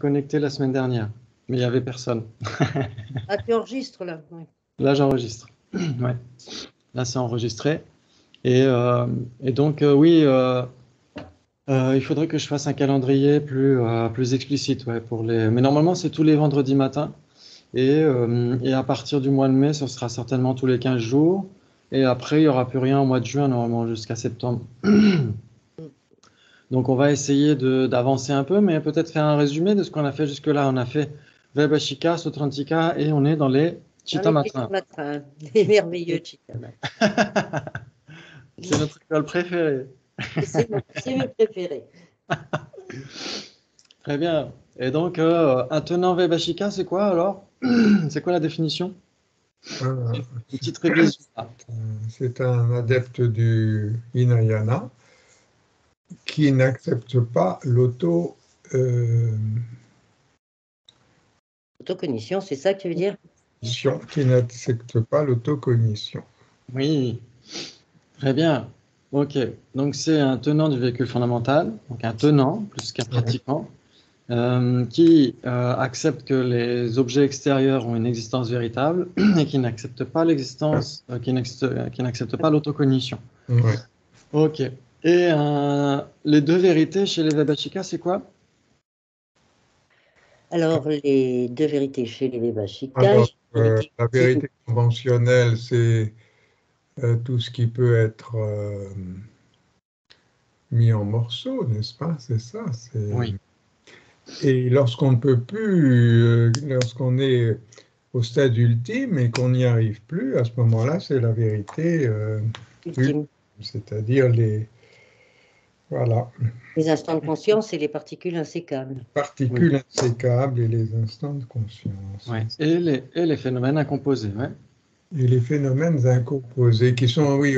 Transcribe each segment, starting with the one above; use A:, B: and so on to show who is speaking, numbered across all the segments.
A: connecté la semaine dernière, mais il n'y avait personne.
B: Ah, tu enregistres là? Oui.
A: Là, j'enregistre. Ouais. Là, c'est enregistré. Et donc, oui, il faudrait que je fasse un calendrier plus explicite, ouais, pour les. Mais normalement, c'est tous les vendredis matins. Et à partir du mois de mai, ce sera certainement tous les 15 jours. Et après, il n'y aura plus rien au mois de juin, normalement, jusqu'à septembre. Donc, on va essayer d'avancer un peu, mais peut-être faire un résumé de ce qu'on a fait jusque-là. On a fait Vaibhashika, Sutrantika, et on est dans les
B: Dans les
A: Chittamatra.
B: Chittamatra, les merveilleux Chittamatra.
A: C'est notre école préférée.
B: C'est mes préférés.
A: Très bien. Et donc, un tenant Vaibhashika, c'est quoi alors? C'est quoi la définition?
C: Euh,
A: Une petite révision.
C: C'est un adepte du Hinayana qui n'accepte pas
B: Autocognition, c'est ça que tu veux dire?
C: qui n'accepte pas l'autocognition.
A: Oui, très bien. Ok, donc c'est un tenant du véhicule fondamental, donc un tenant plus qu'un pratiquant, qui accepte que les objets extérieurs ont une existence véritable et qui n'accepte pas l'existence, qui n'accepte pas l'autocognition.
C: Ouais.
A: Ok. Et les deux vérités chez les Vaibhashikas, c'est quoi?
B: Alors, les deux vérités chez les Vaibhashikas.
C: Alors, la vérité conventionnelle, c'est tout ce qui peut être mis en morceaux, n'est-ce pas? C'est ça.
A: Oui.
C: Et lorsqu'on ne peut plus, lorsqu'on est au stade ultime et qu'on n'y arrive plus, à ce moment-là, c'est la vérité ultime, c'est-à-dire voilà.
B: Les instants de conscience et les particules insécables.
C: Particules insécables et les instants de conscience.
A: Ouais. Et les phénomènes incomposés, ouais.
C: Et les phénomènes incomposés, qui sont, oui,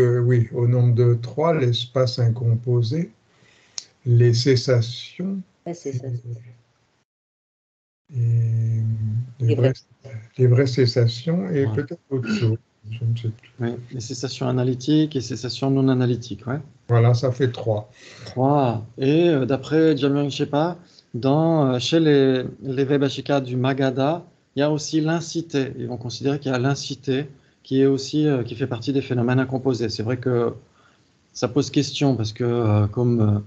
C: au nombre de 3, l'espace incomposé, les cessations, et les vraies cessations, et peut-être autre chose, je ne sais plus.
A: Oui, les cessations analytiques et cessations non analytiques, ouais.
C: Voilà, ça fait 3.
A: 3. Et d'après Jamyang Shepa, chez les Vaibhashikas du Magadha, il y a aussi l'incité. Ils vont considérer qu'il y a l'incité qui est aussi qui fait partie des phénomènes incomposés. C'est vrai que ça pose question parce que comme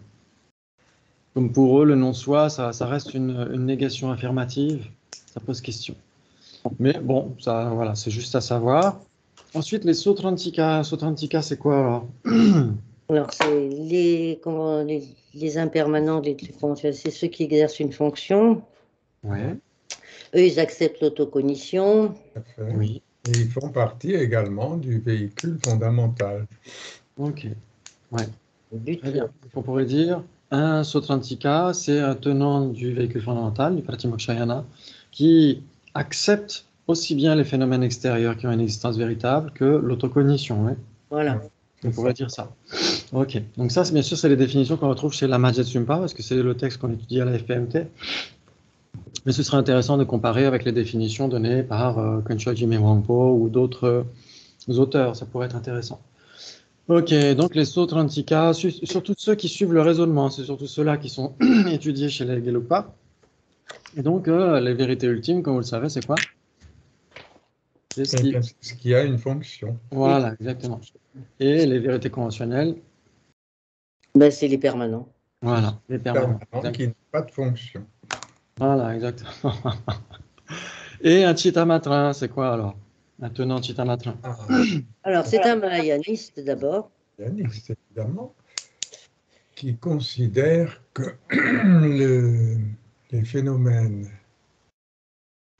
A: pour eux, le non-soi, ça reste une négation affirmative. Ça pose question. Mais bon, ça, voilà, c'est juste à savoir. Ensuite, les Sotrantika. Sotrantika, c'est quoi alors?
B: Alors, c'est les impermanents, c'est ceux qui exercent une fonction.
A: Ouais.
B: Eux, ils acceptent l'autocognition.
A: Oui.
C: Et ils font partie également du véhicule fondamental.
A: Ok. Ouais. Très bien. On pourrait dire un Sotrantika, c'est un tenant du véhicule fondamental, du Pratimokshayana, qui accepte aussi bien les phénomènes extérieurs qui ont une existence véritable que l'autocognition. Ouais.
B: Voilà.
A: On pourrait dire ça. Ok. Donc ça, bien sûr, c'est les définitions qu'on retrouve chez la Majestumpa, parce que c'est le texte qu'on étudie à la FPMT. Mais ce serait intéressant de comparer avec les définitions données par Kensho Jime Wangpo ou d'autres auteurs. Ça pourrait être intéressant. Ok, donc les Sotrantika, surtout ceux qui suivent le raisonnement, c'est surtout ceux-là qui sont étudiés chez les Gelugpa. Et donc, les vérités ultimes, comme vous le savez, c'est quoi? C'est
C: ce qui a une fonction.
A: Voilà, exactement. Et les vérités conventionnelles?
B: Ben, c'est les permanents.
A: Voilà, les permanents.
C: Qui n'ont pas de fonction.
A: Voilà, exactement. Et un Chittamatra, c'est quoi alors? Un tenant Chittamatra.
B: Alors, c'est un mahayaniste d'abord.
C: Mahayaniste, évidemment, qui considère que les phénomènes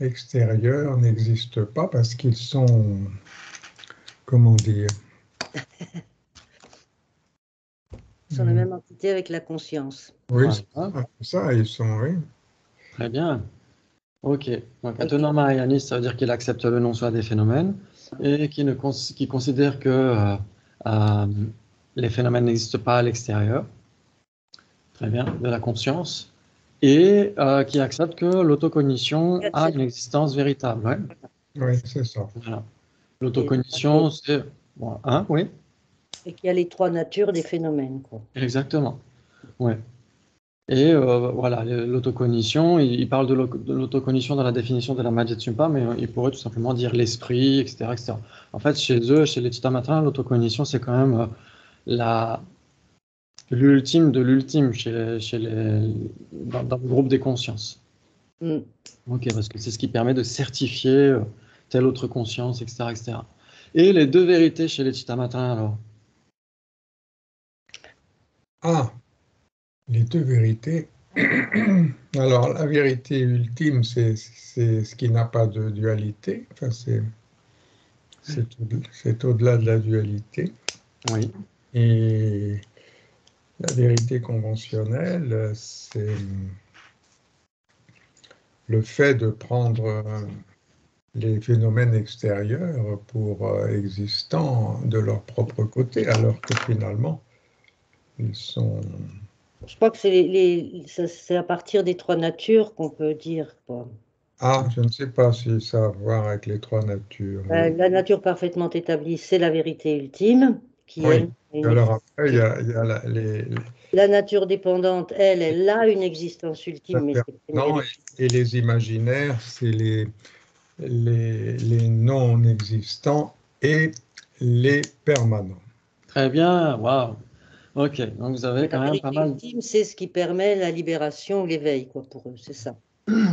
C: extérieurs n'existent pas parce qu'ils sont, comment dire,
B: Ils sont la même entité avec la conscience.
C: Oui, ça, ils sont, oui.
A: Très bien. Ok. Donc, un tenant mahayaniste, ça veut dire qu'il accepte le non-soi des phénomènes et qui considère que les phénomènes n'existent pas à l'extérieur. Très bien. De la conscience. Et qui accepte que l'autocognition a une existence véritable. Ouais.
C: Oui, c'est ça.
A: Voilà. L'autocognition, c'est... Bon, hein, oui.
B: Et qu'il y a les 3 natures des phénomènes, quoi.
A: Exactement. Ouais. Et voilà, l'autocognition, il parle de l'autocognition dans la définition de la Madhyamaka, mais il pourrait tout simplement dire l'esprit, etc., etc. En fait, chez eux, chez les Chittamatras, l'autocognition, c'est quand même l'ultime de l'ultime dans le groupe des consciences.
B: Mm.
A: Ok, parce que c'est ce qui permet de certifier telle autre conscience, etc., etc. Et les deux vérités chez les Chittamatras, alors?
C: Ah, les deux vérités. Alors, la vérité ultime, c'est ce qui n'a pas de dualité. Enfin, c'est au-delà de la dualité.
A: Oui.
C: Et la vérité conventionnelle, c'est le fait de prendre les phénomènes extérieurs pour existants de leur propre côté, alors que finalement, ils sont...
B: Je crois que c'est à partir des trois natures qu'on peut dire, quoi.
C: Ah, je ne sais pas si ça a à voir avec les trois natures.
B: La nature parfaitement établie, c'est la vérité ultime, qui
C: Oui.
B: elle a une
C: Alors après, il y
B: existence.
C: a,
B: La nature dépendante, elle a une existence ultime, mais c'est une
C: non,
B: vérité.
C: et les imaginaires, c'est les non existants et les permanents.
A: Très bien, waouh. Ok, donc vous avez
B: Mais la
A: quand même pas
B: vérité
A: mal.
B: ultime, c'est ce qui permet la libération ou l'éveil, quoi, pour eux, c'est ça.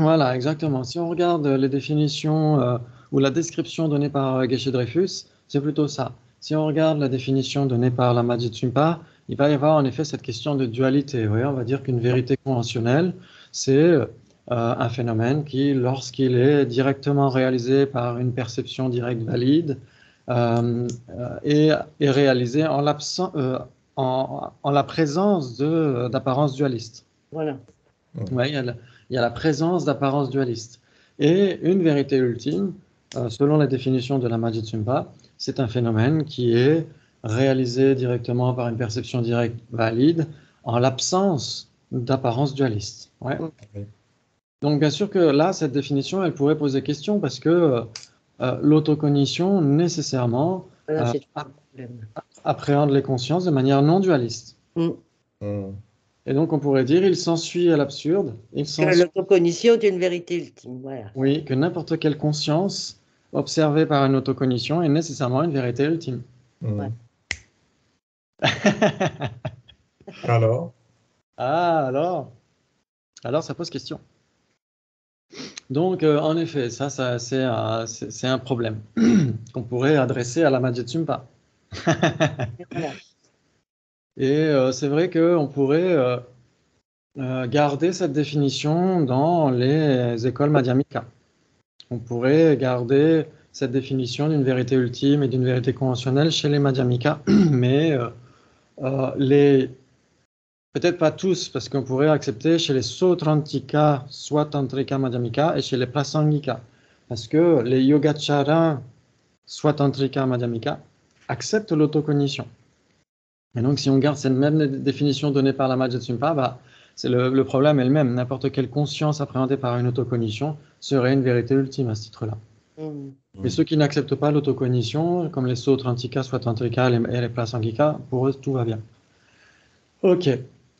A: Voilà, exactement. Si on regarde les définitions ou la description donnée par Geshe Dreyfus, c'est plutôt ça. Si on regarde la définition donnée par la Madhyamaka, il va y avoir en effet cette question de dualité. Oui, on va dire qu'une vérité conventionnelle, c'est un phénomène qui, lorsqu'il est directement réalisé par une perception directe valide, est réalisé en la présence d'apparences dualistes.
B: Voilà.
A: Ouais, il y a la présence d'apparence dualiste. Et une vérité ultime, selon la définition de la Madhyamaka, c'est un phénomène qui est réalisé directement par une perception directe valide en l'absence d'apparence dualiste. Ouais.
C: Oui.
A: Donc bien sûr que là, cette définition, elle pourrait poser question parce que l'autocognition nécessairement
B: Voilà,
A: euh,
B: c'est tout le problème.
A: appréhende les consciences de manière non dualiste.
B: Mm.
C: Mm.
A: Et donc on pourrait dire, il s'ensuit à l'absurde, il
B: Que
A: s'ensuit.
B: l'autocognition est une vérité ultime, voilà.
A: Oui, que n'importe quelle conscience observée par une autocognition est nécessairement une vérité ultime.
B: Ouais.
C: Mm. Alors,
A: Ah, alors ça pose question. Donc, en effet, c'est un problème qu'on pourrait adresser à la Madhyamaka.
B: Et voilà.
A: Et c'est vrai qu'on pourrait garder cette définition dans les écoles Madhyamika. On pourrait garder cette définition d'une vérité ultime et d'une vérité conventionnelle chez les Madhyamika, mais peut-être pas tous, parce qu'on pourrait accepter chez les Sautrantika, Swatantrika Madhyamika et chez les Prasangika. Parce que les Yogacaras, Swatantrika Madhyamika, acceptent l'autocognition. Et donc, si on garde cette même définition donnée par la Madhyamaka, bah, c'est le problème est le même. N'importe quelle conscience appréhendée par une autocognition serait une vérité ultime à ce titre-là.
B: Mm.
A: Mais ceux qui n'acceptent pas l'autocognition, comme les Sautrantika, Swatantrika et les Prasangika, pour eux, tout va bien. Ok.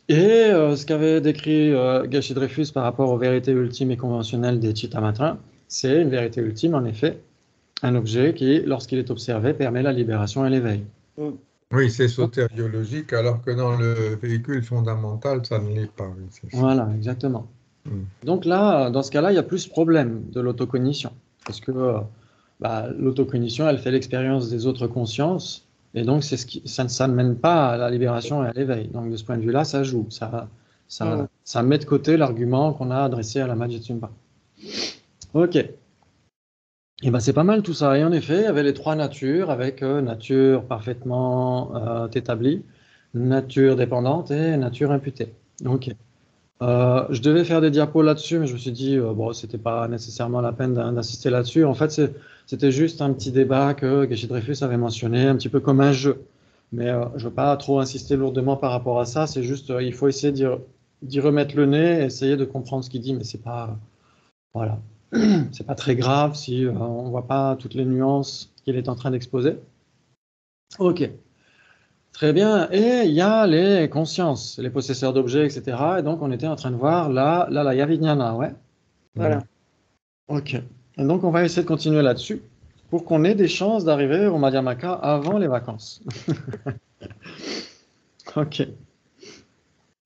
A: Et ce qu'avait décrit Geshe Dreyfus par rapport aux vérités ultimes et conventionnelles des Chittamatras, c'est une vérité ultime, en effet, un objet qui, lorsqu'il est observé, permet la libération et l'éveil.
B: Mm.
C: oui, c'est sotériologique, alors que dans le véhicule fondamental, ça ne l'est pas. Oui, c'est ça.
A: Voilà, exactement.
C: Mm.
A: Donc là, dans ce cas-là, il y a plus problème de l'autocognition. Parce que bah, l'autocognition, elle fait l'expérience des autres consciences, et donc ça ne mène pas à la libération et à l'éveil. Donc de ce point de vue-là, ça joue.
B: Mm.
A: Ça met de côté l'argument qu'on a adressé à la Madhyamaka. Ok. Et ben c'est pas mal tout ça. Et en effet, il y avait les trois natures, avec nature parfaitement établie, nature dépendante et nature imputée. Ok. Je devais faire des diapos là-dessus, mais je me suis dit, bon, c'était pas nécessairement la peine d'insister là-dessus. En fait, c'était juste un petit débat que Geshe Dreyfus avait mentionné, un petit peu comme un jeu. Mais je veux pas trop insister lourdement par rapport à ça. C'est juste, il faut essayer d'y remettre le nez, essayer de comprendre ce qu'il dit, mais c'est pas, voilà, c'est pas très grave si on voit pas toutes les nuances qu'il est en train d'exposer. Ok. Très bien. Et il y a les consciences, les possesseurs d'objets, etc. Et donc, on était en train de voir la Yavignana, ouais.
B: Voilà.
A: Ok. Et donc, on va essayer de continuer là-dessus pour qu'on ait des chances d'arriver au Madhyamaka avant les vacances. Ok.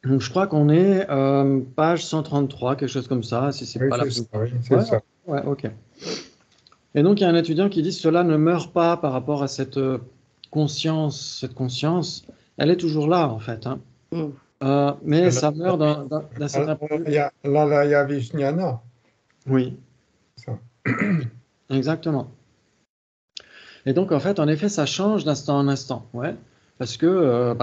A: Donc, je crois qu'on est page 133, quelque chose comme ça, si c'est
C: Oui,
A: pas la
C: c'est
A: plus.
C: ça, oui, c'est
A: Ouais,
C: ça.
A: ouais, ok. Et donc, il y a un étudiant qui dit cela ne meurt pas par rapport à cette conscience. Cette conscience, elle est toujours là, en fait, hein.
B: Mm.
A: Mais
C: La
A: ça meurt d'un certain point de vue.
C: Lalaya Vijnana,
A: Oui,
C: ça.
A: exactement. Et donc, en fait, en effet, ça change d'instant en instant, ouais, parce que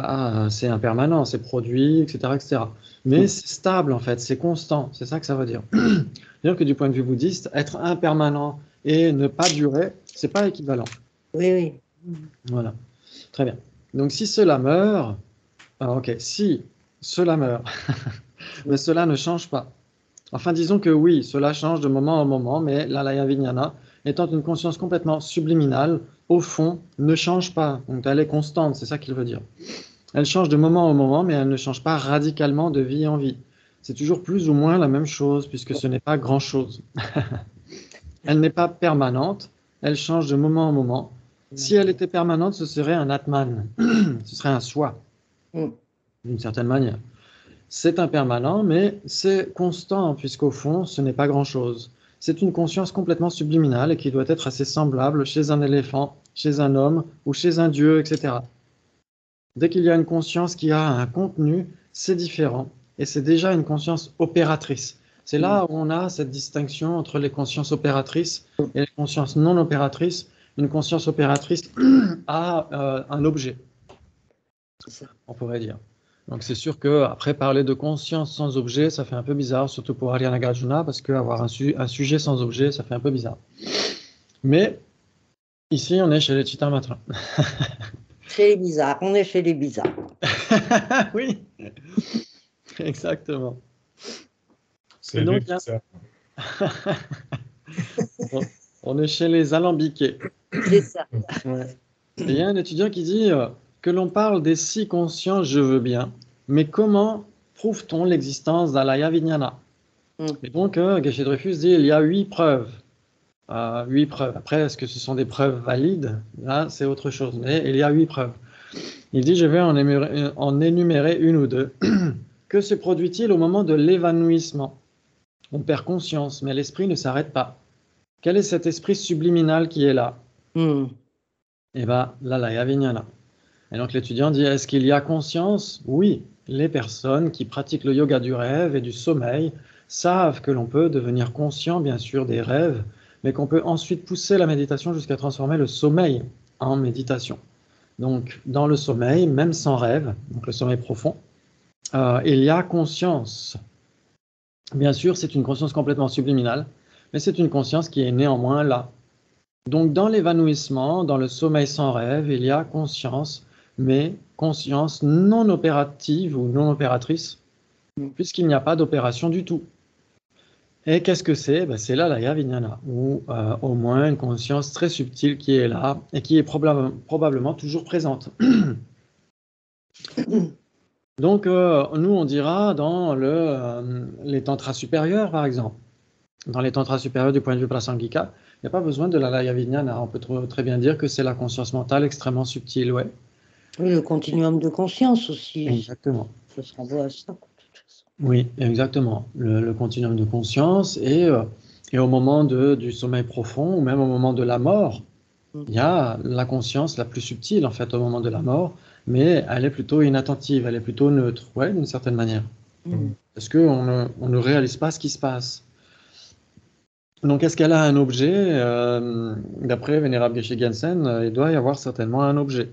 A: c'est impermanent, c'est produit, etc., etc. Mais c'est stable, en fait, c'est constant, c'est ça que ça veut dire. C'est-à-dire que du point de vue bouddhiste, être impermanent et ne pas durer, c'est pas équivalent.
B: Oui, oui.
A: Voilà, très bien. Donc, si cela meurt, ok, si cela meurt, mais cela ne change pas. Enfin, disons que oui, cela change de moment en moment, mais la Laya Vijnana, étant une conscience complètement subliminale, au fond, ne change pas. Donc elle est constante, c'est ça qu'il veut dire. Elle change de moment en moment, mais elle ne change pas radicalement de vie en vie. C'est toujours plus ou moins la même chose, puisque ce n'est pas grand-chose. Elle n'est pas permanente, elle change de moment en moment. Si elle était permanente, ce serait un Atman, ce serait un soi,
B: Mm.
A: d'une certaine manière. C'est impermanent, mais c'est constant, puisqu'au fond, ce n'est pas grand-chose. C'est une conscience complètement subliminale et qui doit être assez semblable chez un éléphant, chez un homme ou chez un dieu, etc. Dès qu'il y a une conscience qui a un contenu, c'est différent et c'est déjà une conscience opératrice. C'est là où on a cette distinction entre les consciences opératrices et les consciences non opératrices. Une conscience opératrice a un objet,
B: C'est ça.
A: on pourrait dire. Donc c'est sûr que après parler de conscience sans objet, ça fait un peu bizarre, surtout pour Ariana Nagarjuna, parce qu'avoir un sujet sans objet, ça fait un peu bizarre. Mais ici, on est chez les Chittamatra.
B: Chez les bizarres, on est chez les bizarres.
A: Oui, exactement. Et
C: C'est
A: donc,
C: lui ça.
A: on est chez les alambiqués.
B: C'est ça.
A: Ouais. Et il y a un étudiant qui dit que l'on parle des six consciences, je veux bien, mais comment prouve-t-on l'existence d'Alaya Vijnana?
B: Mm.
A: Et donc, Geshe Dreyfus dit il y a 8 preuves. 8 preuves. Après, est-ce que ce sont des preuves valides? Là, c'est autre chose. Mais il y a 8 preuves. Il dit je vais en énumérer une ou deux. Que se produit-il au moment de l'évanouissement? On perd conscience, mais l'esprit ne s'arrête pas. Quel est cet esprit subliminal qui est là?
B: Mm.
A: Eh bien, l'Alaya Vijnana. Et donc l'étudiant dit, est-ce qu'il y a conscience? Oui, les personnes qui pratiquent le yoga du rêve et du sommeil savent que l'on peut devenir conscient, bien sûr, des rêves, mais qu'on peut ensuite pousser la méditation jusqu'à transformer le sommeil en méditation. Donc, dans le sommeil, même sans rêve, donc le sommeil profond, il y a conscience. Bien sûr, c'est une conscience complètement subliminale, mais c'est une conscience qui est néanmoins là. Donc, dans l'évanouissement, dans le sommeil sans rêve, il y a conscience, mais conscience non opérative ou non opératrice, puisqu'il n'y a pas d'opération du tout. Et qu'est-ce que c'est? Ben, c'est là la Vijnana, ou au moins une conscience très subtile qui est là et qui est probablement toujours présente. Donc, nous, on dira dans les tantras supérieurs, par exemple. Dans les tantras supérieurs du point de vue prasangika, il n'y a pas besoin de la Laya Vijnana. On peut très bien dire que c'est la conscience mentale extrêmement subtile, ouais.
B: Oui, le continuum de conscience aussi.
A: Exactement.
B: Ça se renvoie à ça, de toute façon.
A: Oui, exactement. Le continuum de conscience et au moment du sommeil profond ou même au moment de la mort, il y a la conscience la plus subtile en fait au moment de la mort, mais elle est plutôt inattentive, elle est plutôt neutre, ouais, d'une certaine manière. Parce qu'on ne réalise pas ce qui se passe. Donc, est-ce qu'elle a un objet? D'après Vénérable Geshe Gensen, il doit y avoir certainement un objet.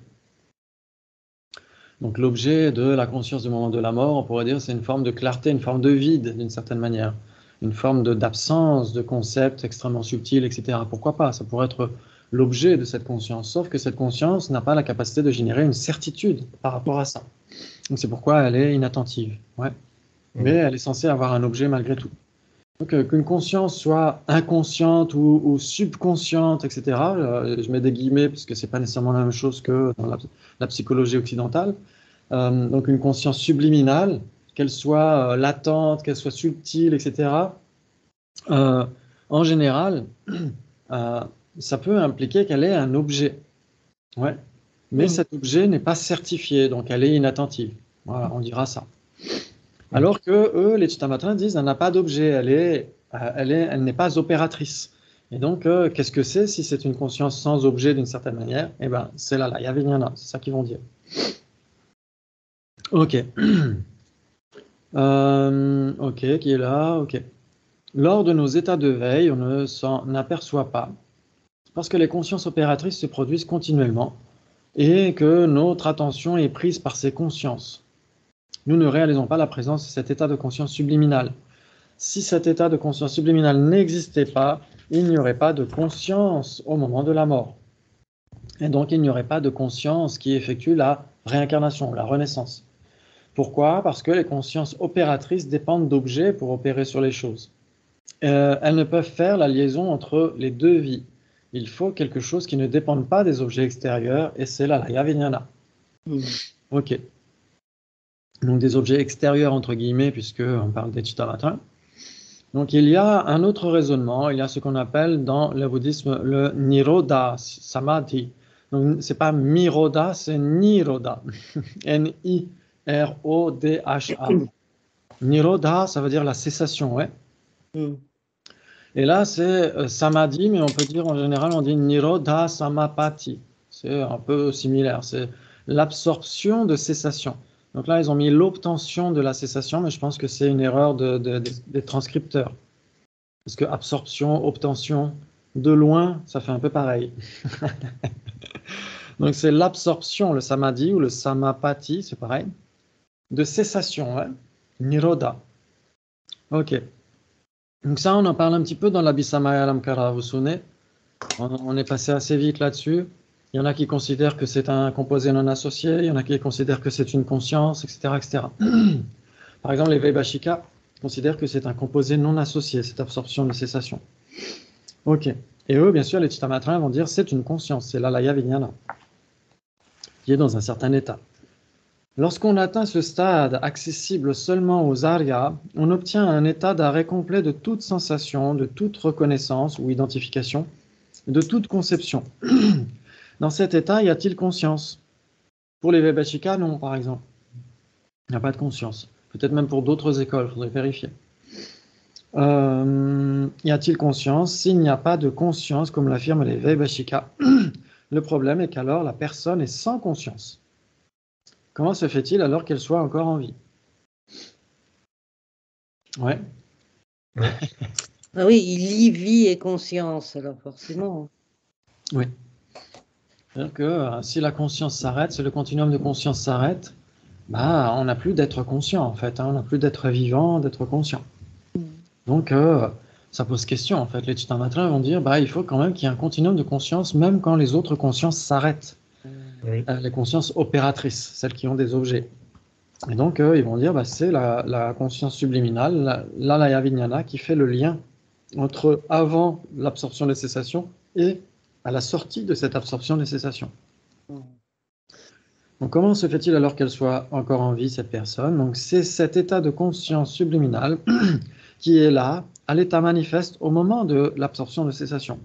A: Donc, l'objet de la conscience du moment de la mort, on pourrait dire, c'est une forme de clarté, une forme de vide, d'une certaine manière. Une forme d'absence de concepts extrêmement subtils, etc. Pourquoi pas? Ça pourrait être l'objet de cette conscience. Sauf que cette conscience n'a pas la capacité de générer une certitude par rapport à ça. Donc, c'est pourquoi elle est inattentive. Ouais. Mais elle est censée avoir un objet malgré tout. Donc, qu'une conscience soit inconsciente ou subconsciente, etc., je mets des guillemets parce que ce n'est pas nécessairement la même chose que dans la psychologie occidentale. Donc, une conscience subliminale, qu'elle soit latente, qu'elle soit subtile, etc., en général, ça peut impliquer qu'elle est un objet. Ouais. Mais cet objet n'est pas certifié, donc elle est inattentive. Voilà, on dira ça. Alors que eux, les Chittamatra disent elle n'a pas d'objet, elle n'est pas opératrice. Et donc, qu'est-ce que c'est si c'est une conscience sans objet d'une certaine manière? Eh bien, c'est là, il y avait rien là, c'est ça qu'ils vont dire. Ok. Ok, qui est là? Ok. Lors de nos états de veille, on ne s'en aperçoit pas, parce que les consciences opératrices se produisent continuellement et que notre attention est prise par ces consciences. Nous ne réalisons pas la présence de cet état de conscience subliminal. Si cet état de conscience subliminale n'existait pas, il n'y aurait pas de conscience au moment de la mort. Et donc, il n'y aurait pas de conscience qui effectue la réincarnation, la renaissance. Pourquoi? Parce que les consciences opératrices dépendent d'objets pour opérer sur les choses. Elles ne peuvent faire la liaison entre les deux vies. Il faut quelque chose qui ne dépende pas des objets extérieurs, et c'est là la Yavignana. Ok. Donc des objets extérieurs, entre guillemets, puisqu'on parle des Chittamatra. Donc il y a un autre raisonnement, il y a ce qu'on appelle dans le bouddhisme le Nirodha Samadhi. Donc c'est pas Mirodha, c'est Nirodha. N-I-R-O-D-H-A. Nirodha, ça veut dire la cessation, ouais. Et là, c'est Samadhi, mais on peut dire en général, on dit Nirodha Samapati. C'est un peu similaire, c'est l'absorption de cessation. Donc là, ils ont mis l'obtention de la cessation, mais je pense que c'est une erreur des transcripteurs. Parce que absorption, obtention, de loin, ça fait un peu pareil. Donc c'est l'absorption, le samadhi ou le samapati, c'est pareil, de cessation, hein? Nirodha. Ok. Donc ça, on en parle un petit peu dans l'Abhisamayalankara, vous vous souvenez? On est passé assez vite là-dessus. Il y en a qui considèrent que c'est un composé non associé, il y en a qui considèrent que c'est une conscience, etc., etc. Par exemple, les Vaibhashika considèrent que c'est un composé non associé, cette absorption de cessation. Ok. Et eux, bien sûr, les Chittamatra vont dire c'est une conscience, c'est l'alaya vijnana, qui est dans un certain état. Lorsqu'on atteint ce stade accessible seulement aux Aryas, on obtient un état d'arrêt complet de toute sensation, de toute reconnaissance ou identification, de toute conception. Dans cet état, y a-t-il conscience? Pour les Vaibhashika, non, par exemple. Il n'y a pas de conscience. Peut-être même pour d'autres écoles, il faudrait vérifier. Y a-t-il conscience? S'il n'y a pas de conscience, comme l'affirment les Vaibhashika, le problème est qu'alors la personne est sans conscience. Comment se fait-il alors qu'elle soit encore en vie? Ouais.
B: Ah oui, il lie vie et conscience, alors forcément.
A: Oui. C'est-à-dire que si la conscience s'arrête, si le continuum de conscience s'arrête, bah, on n'a plus d'être conscient en fait, hein, on n'a plus d'être vivant, d'être conscient. Donc ça pose question en fait. Les Chittamatra vont dire bah, il faut quand même qu'il y ait un continuum de conscience même quand les autres consciences s'arrêtent. Oui. Les consciences opératrices, celles qui ont des objets. Et donc ils vont dire bah, c'est la conscience subliminale, l'alaya vijnana, qui fait le lien entre avant l'absorption des cessations et à la sortie de cette absorption des cessations. Donc comment se fait-il alors qu'elle soit encore en vie, cette personne? Donc c'est cet état de conscience subliminale qui est là, à l'état manifeste, au moment de l'absorption de cessation.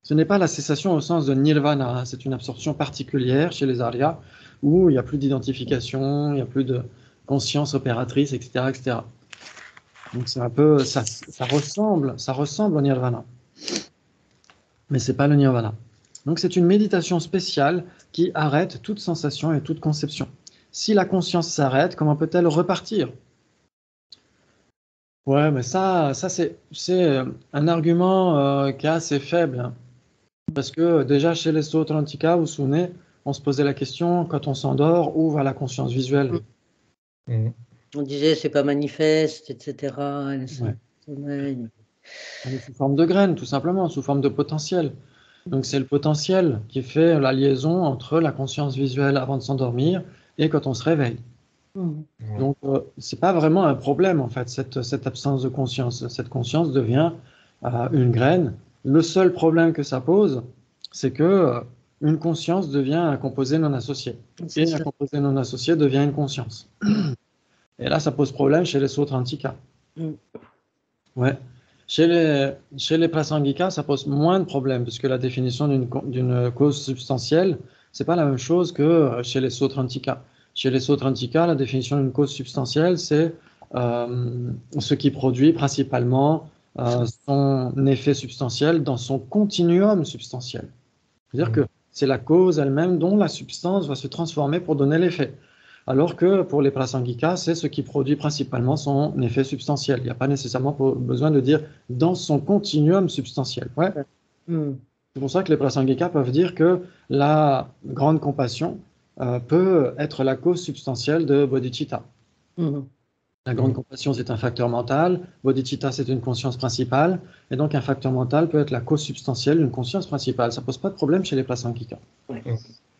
A: Ce n'est pas la cessation au sens de nirvana, hein, c'est une absorption particulière chez les Aryas, où il n'y a plus d'identification, il n'y a plus de conscience opératrice, etc. etc. Donc c'est un peu, ça ressemble au nirvana. Mais ce n'est pas le nirvana. Donc c'est une méditation spéciale qui arrête toute sensation et toute conception. Si la conscience s'arrête, comment peut-elle repartir? Ouais, mais ça c'est un argument qui est assez faible. Hein. Parce que déjà chez les Sautrantika, vous vous souvenez, on se posait la question, quand on s'endort, où va la conscience visuelle?
B: On disait c'est pas manifeste, etc.
A: Ouais. Elle est sous forme de graine, tout simplement, sous forme de potentiel. Donc c'est le potentiel qui fait la liaison entre la conscience visuelle avant de s'endormir et quand on se réveille. Donc, c'est pas vraiment un problème, en fait, cette absence de conscience. Cette conscience devient une graine. Le seul problème que ça pose, c'est que une conscience devient un composé non associé. Et un composé non associé devient une conscience. Et là, ça pose problème chez les Sautrantika. Ouais. Chez les Prasangika, ça pose moins de problèmes, puisque la définition d'une cause substantielle, c'est pas la même chose que chez les Sautrantika. Chez les Sautrantika, la définition d'une cause substantielle, c'est ce qui produit principalement son effet substantiel dans son continuum substantiel. C'est-à-dire que c'est la cause elle-même dont la substance va se transformer pour donner l'effet. Alors que pour les Prasangika, c'est ce qui produit principalement son effet substantiel. Il n'y a pas nécessairement besoin de dire dans son continuum substantiel. Ouais. C'est pour ça que les Prasangika peuvent dire que la grande compassion peut être la cause substantielle de bodhicitta. La grande compassion, c'est un facteur mental. Bodhicitta, c'est une conscience principale. Et donc, un facteur mental peut être la cause substantielle d'une conscience principale. Ça ne pose pas de problème chez les Prasangika.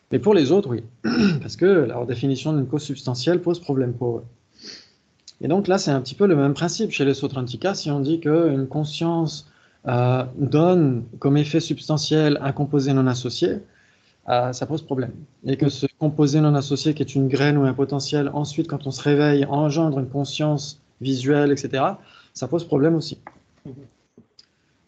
A: Mais pour les autres, oui. Parce que leur définition d'une cause substantielle pose problème pour eux. Et donc là, c'est un petit peu le même principe chez les Sautrantika. Si on dit qu'une conscience donne comme effet substantiel un composé non associé, ça pose problème. Et que ce composé non associé, qui est une graine ou un potentiel, ensuite, quand on se réveille, engendre une conscience visuelle, etc., ça pose problème aussi.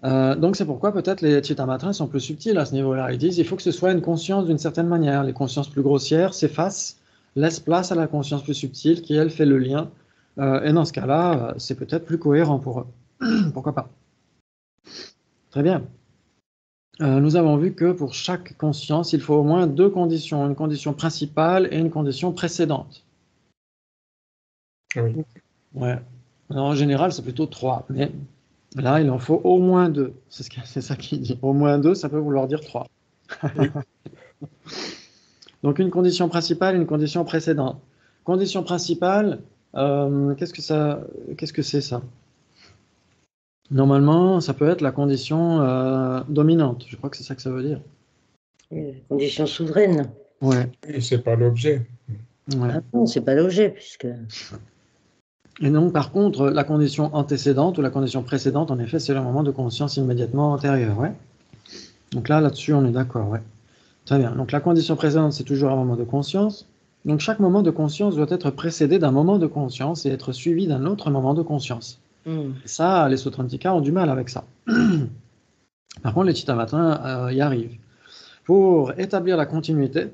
A: Donc c'est pourquoi peut-être les Chittamatrins sont plus subtils à ce niveau-là. Ils disent il faut que ce soit une conscience d'une certaine manière. Les consciences plus grossières s'effacent, laissent place à la conscience plus subtile qui, elle, fait le lien. Et dans ce cas-là, c'est peut-être plus cohérent pour eux. Pourquoi pas? Très bien. Nous avons vu que pour chaque conscience, il faut au moins deux conditions, une condition principale et une condition précédente.
C: Oui.
A: Ouais. Alors, en général, c'est plutôt trois, mais là, il en faut au moins deux. C'est ça qu'il dit. Au moins deux, ça peut vouloir dire trois.
C: Oui.
A: Donc, une condition principale et une condition précédente. Condition principale, qu'est-ce que c'est ça? Normalement, ça peut être la condition dominante. Je crois que c'est ça que ça veut dire.
B: Condition souveraine.
A: Ouais.
C: Et c'est pas l'objet.
A: Ouais.
B: Ah non, c'est pas l'objet, puisque...
A: Et donc, par contre, la condition antécédente ou la condition précédente, en effet, c'est le moment de conscience immédiatement antérieur. Ouais. Donc là-dessus, on est d'accord. Ouais. Très bien. Donc la condition précédente, c'est toujours un moment de conscience. Donc chaque moment de conscience doit être précédé d'un moment de conscience et être suivi d'un autre moment de conscience. Ça, les Sautrantika ont du mal avec ça. Par contre, les Chittamatrins y arrivent. Pour établir la continuité,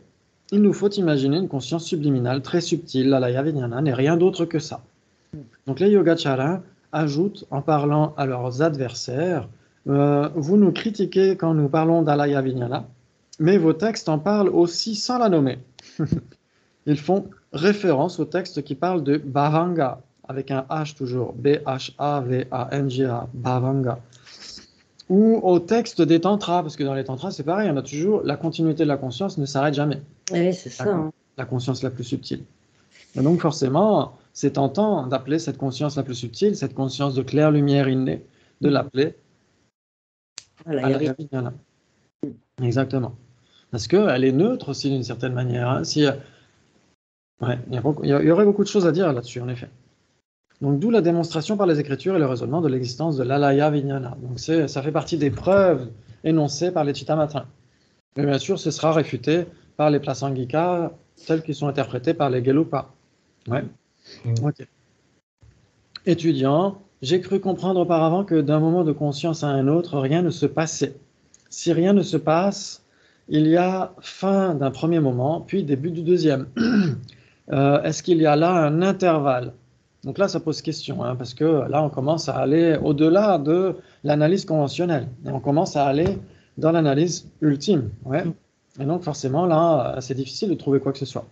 A: il nous faut imaginer une conscience subliminale très subtile, l'alaya vijnana, n'est rien d'autre que ça. Donc les Yogacaras ajoutent en parlant à leurs adversaires, vous nous critiquez quand nous parlons d'alaya vijnana, mais vos textes en parlent aussi sans la nommer. Ils font référence au texte qui parle de Bhavanga, avec un H toujours, B-H-A-V-A-N-G-A, Bhavanga. Ou au texte des tantras, parce que dans les tantras, c'est pareil, on a toujours la continuité de la conscience ne s'arrête jamais.
B: Oui, c'est ça.
A: La conscience la plus subtile. Et donc forcément, c'est tentant d'appeler cette conscience la plus subtile, cette conscience de claire lumière innée, de l'appeler Alaya Vijnana. Exactement. Parce qu'elle est neutre aussi d'une certaine manière. Hein. Ouais, il y aurait beaucoup de choses à dire là-dessus, en effet. Donc d'où la démonstration par les Écritures et le raisonnement de l'existence de l'alaya vijnana. Donc ça fait partie des preuves énoncées par les Chittamatrins. Mais bien sûr, ce sera réfuté par les Prasangika tels qu'ils sont interprétés par les Gelupa. Ouais. Ok. Étudiant, j'ai cru comprendre auparavant que d'un moment de conscience à un autre, rien ne se passait. Si rien ne se passe, il y a fin d'un premier moment, puis début du deuxième. Est-ce qu'il y a là un intervalle? Donc là, ça pose question, hein, parce que là, on commence à aller au-delà de l'analyse conventionnelle. Et on commence à aller dans l'analyse ultime. Ouais. Et donc, forcément, là, c'est difficile de trouver quoi que ce soit.